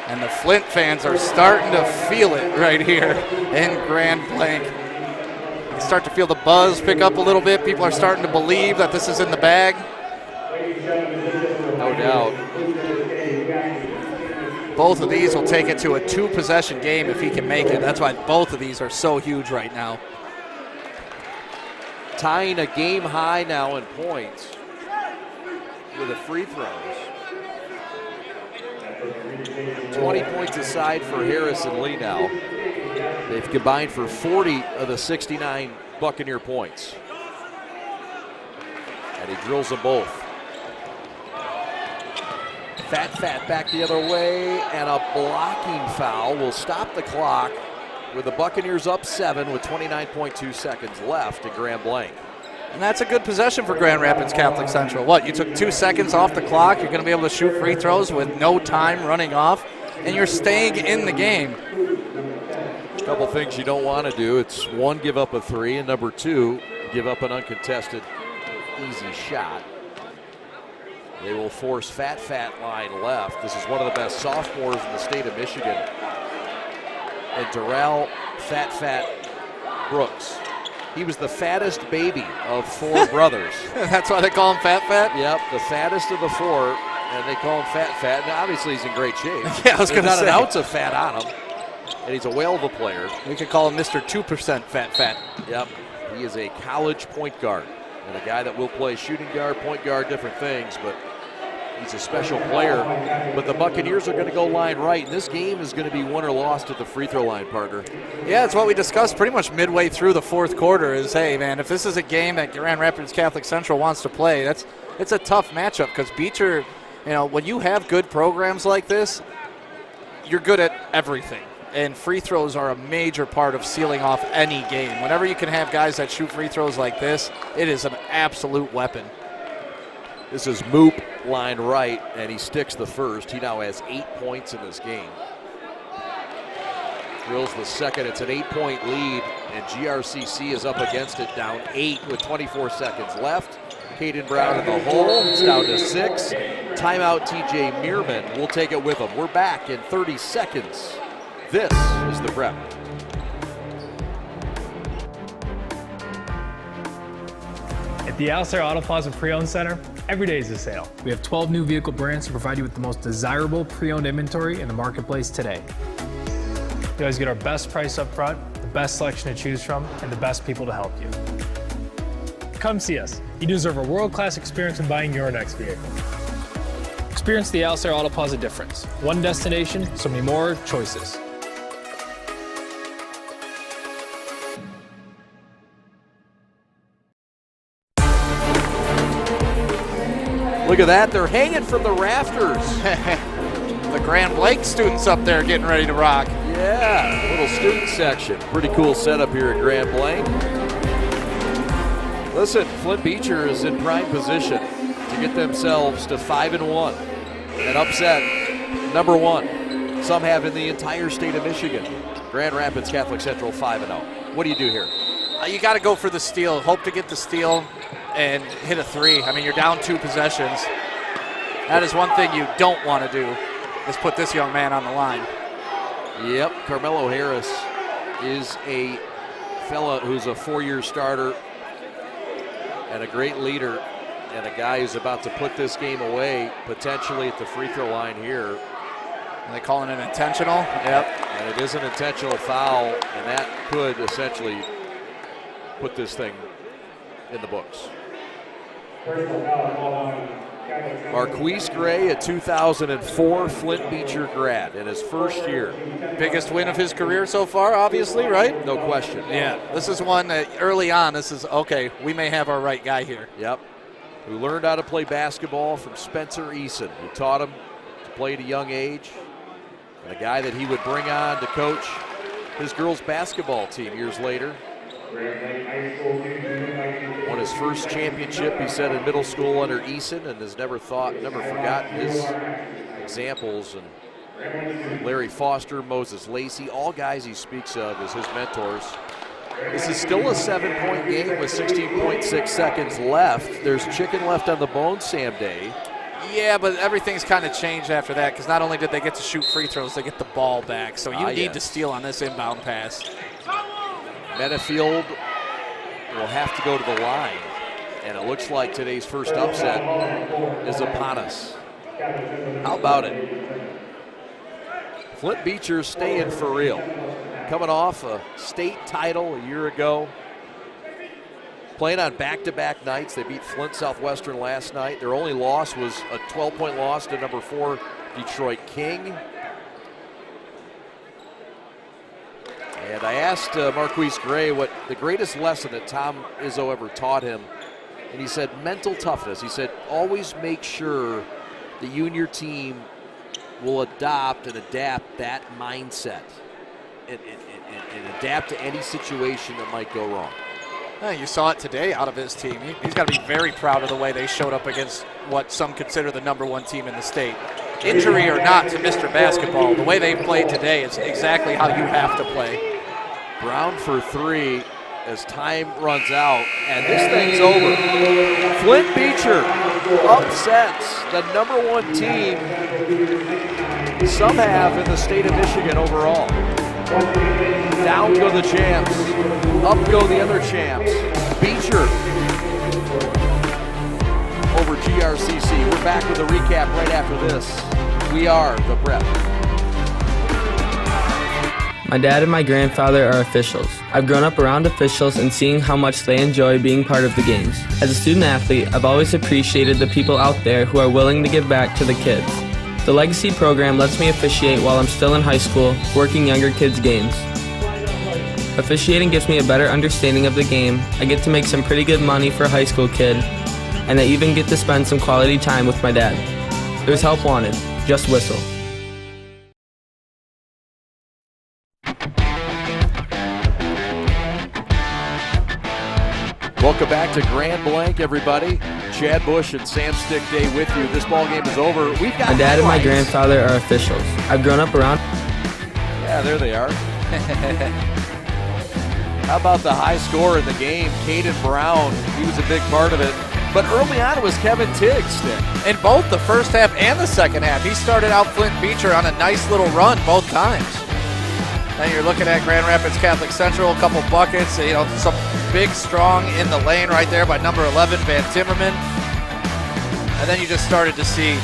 And the Flint fans are starting to feel it right here in Grand Blanc. You start to feel the buzz pick up a little bit. People are starting to believe that this is in the bag. No doubt. Both of these will take it to a 2-possession game if he can make it. That's why both of these are so huge right now. Tying a game high now in points with the free throws. 20 points aside for Harris and Lee now. They've combined for 40 of the 69 Buccaneer points. And he drills them both. Fat back the other way, and a blocking foul will stop the clock with the Buccaneers up 7 with 29.2 seconds left in Grand Blanc. And that's a good possession for Grand Rapids Catholic Central. What, you took 2 seconds off the clock, you're going to be able to shoot free throws with no time running off, and you're staying in the game. A couple things you don't want to do. It's 1, give up a 3, and number 2, give up an uncontested easy shot. They will force Fat line left. This is one of the best sophomores in the state of Michigan. And Darrell Fat Brooks. He was the fattest baby of 4 brothers. That's why they call him Fat? Yep, the fattest of the 4, and they call him Fat. Now, obviously, he's in great shape. Yeah, I was going to say. There's not an ounce of fat on him, and he's a whale of a player. We could call him Mr. 2% Fat. Yep, he is a college point guard, and a guy that will play shooting guard, point guard, different things, but he's a special player. But the Buccaneers are going to go line right, and this game is going to be won or lost at the free throw line, partner. Yeah, it's what we discussed pretty much midway through the 4th quarter is, hey, man, if this is a game that Grand Rapids Catholic Central wants to play, it's a tough matchup because Beecher, when you have good programs like this, you're good at everything. And free throws are a major part of sealing off any game. Whenever you can have guys that shoot free throws like this, it is an absolute weapon. This is Moop line right, and he sticks the first. He now has 8 points in this game. drills the second. It's an 8-point lead, and GRCC is up against it, down 8 with 24 seconds left. Caden Brown in the hole. It's down to 6. Timeout, TJ Meerman will take it with him. We're back in 30 seconds. This is the Prep. At the Alcera Auto Plaza Pre-Owned Center, every day is a sale. We have 12 new vehicle brands to provide you with the most desirable pre-owned inventory in the marketplace today. You always get our best price up front, the best selection to choose from, and the best people to help you. Come see us. You deserve a world-class experience in buying your next vehicle. Experience the Alcera Auto Plaza difference. One destination, so many more choices. Look at that, they're hanging from the rafters. The Grand Blanc students up there getting ready to rock. Yeah, little student section. Pretty cool setup here at Grand Blanc. Listen, Flint Beecher is in prime position to get themselves to 5-1 and upset number 1. Some have in the entire state of Michigan. Grand Rapids Catholic Central 5-0. What do you do here? You got to go for the steal. Hope to get the steal and hit a 3. I mean, you're down 2 possessions. That is one thing you don't want to do, is put this young man on the line. Yep, Carmelo Harris is a fella who's a 4-year starter and a great leader, and a guy who's about to put this game away, potentially at the free throw line here. Are they calling it intentional? Yep. And it is an intentional foul, and that could essentially put this thing in the books. Marquise Gray, a 2004 Flint Beecher grad in his first year. Biggest win of his career so far, obviously, right? No question. Yeah, this is one that early on, this is, okay, we may have our right guy here. Yep. Who learned how to play basketball from Spencer Eason, who taught him to play at a young age, and a guy that he would bring on to coach his girls' basketball team years later. Won his first championship, he said, in middle school under Eason, and has never forgotten his examples. And Larry Foster, Moses Lacey, all guys he speaks of as his mentors. This is still a 7-point game with 16.6 seconds left. There's chicken left on the bone, Sam Day. Yeah, but everything's kind of changed after that, because not only did they get to shoot free throws, they get the ball back. So you need to steal on this inbound pass. Menafield will have to go to the line, and it looks like today's first upset is upon us. How about it? Flint Beecher staying for real. Coming off a state title a year ago. Playing on back-to-back nights. They beat Flint Southwestern last night. Their only loss was a 12-point loss to number 4 Detroit King. And I asked Marquise Gray what the greatest lesson that Tom Izzo ever taught him. And he said mental toughness. He said always make sure that you and your team will adopt and adapt that mindset and adapt to any situation that might go wrong. Yeah, you saw it today out of his team. He's got to be very proud of the way they showed up against what some consider the #1 team in the state. Injury or not to Mr. Basketball, the way they played today is exactly how you have to play. Brown for 3 as time runs out, and this thing's over. Flint Beecher upsets the #1 team some have in the state of Michigan overall. Down go the champs, up go the other champs. Beecher over GRCC. We're back with a recap right after this. We are the Prep. My dad and my grandfather are officials. I've grown up around officials and seeing how much they enjoy being part of the games. As a student athlete, I've always appreciated the people out there who are willing to give back to the kids. The Legacy program lets me officiate while I'm still in high school, working younger kids' games. Officiating gives me a better understanding of the game. I get to make some pretty good money for a high school kid, and I even get to spend some quality time with my dad. There's help wanted. Just whistle. Welcome back to Grand Blanc, everybody. Chad Bush and Sam Stick Day with you. This ball game is over. We've got my dad and my grandfather are officials. I've grown up around. Yeah, there they are. How about the high score in the game? Caden Brown, he was a big part of it. But early on, it was Kevin Tiggs. In both the first half and the second half, he started out Flint Beecher on a nice little run both times. Then you're looking at Grand Rapids Catholic Central, a couple buckets, some big, strong in the lane right there by number 11, Van Timmerman. And then you just started to see,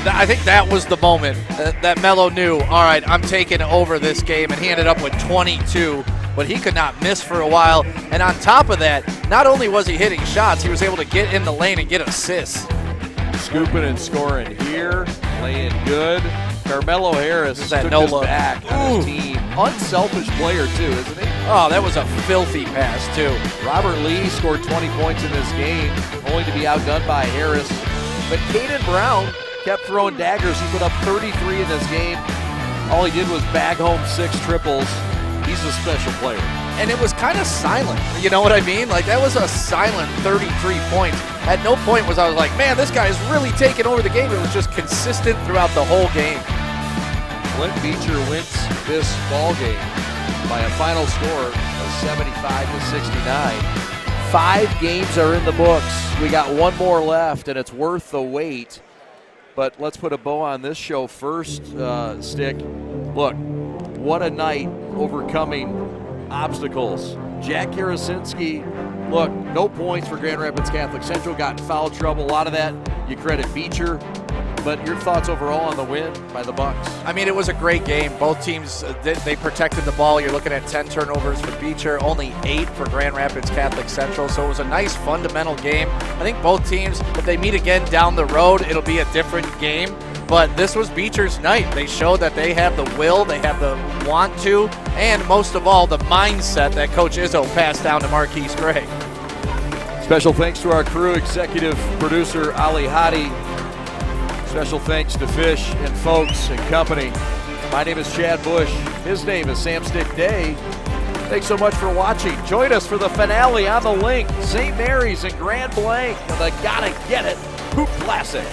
I think that was the moment that Mello knew, all right, I'm taking over this game, and he ended up with 22. But he could not miss for a while. And on top of that, not only was he hitting shots, he was able to get in the lane and get assists. Scooping and scoring here, laying good. Carmelo Harris took this back on his team. Unselfish player, too, isn't he? Oh, that was a filthy pass, too. Robert Lee scored 20 points in this game, only to be outdone by Harris. But Caden Brown kept throwing daggers. He put up 33 in this game. All he did was bag home 6 triples. He's a special player. And it was kind of silent. You know what I mean? Like, that was a silent 33 points. At no point was I was like, man, this guy is really taking over the game. It was just consistent throughout the whole game. Flint Beecher wins this ball game by a final score of 75-69. 5 games are in the books. We got one more left, and it's worth the wait. But let's put a bow on this show first, Stick. Look, what a night overcoming obstacles. Jack Karasinski, look, no points for Grand Rapids Catholic Central, got in foul trouble. A lot of that you credit Beecher. But your thoughts overall on the win by the Bucks? I mean, it was a great game. Both teams, they protected the ball. You're looking at 10 turnovers for Beecher, only 8 for Grand Rapids Catholic Central. So it was a nice fundamental game. I think both teams, if they meet again down the road, it'll be a different game. But this was Beecher's night. They showed that they have the will, they have the want to, and most of all, the mindset that Coach Izzo passed down to Marquise Gray. Special thanks to our crew, executive producer Ali Hadi. Special thanks to Fish and Folks and company. My name is Chad Bush. His name is Sam Stick Day. Thanks so much for watching. Join us for the finale on the link. St. Mary's and Grand Blanc. The Gotta Get It Hoop Classic.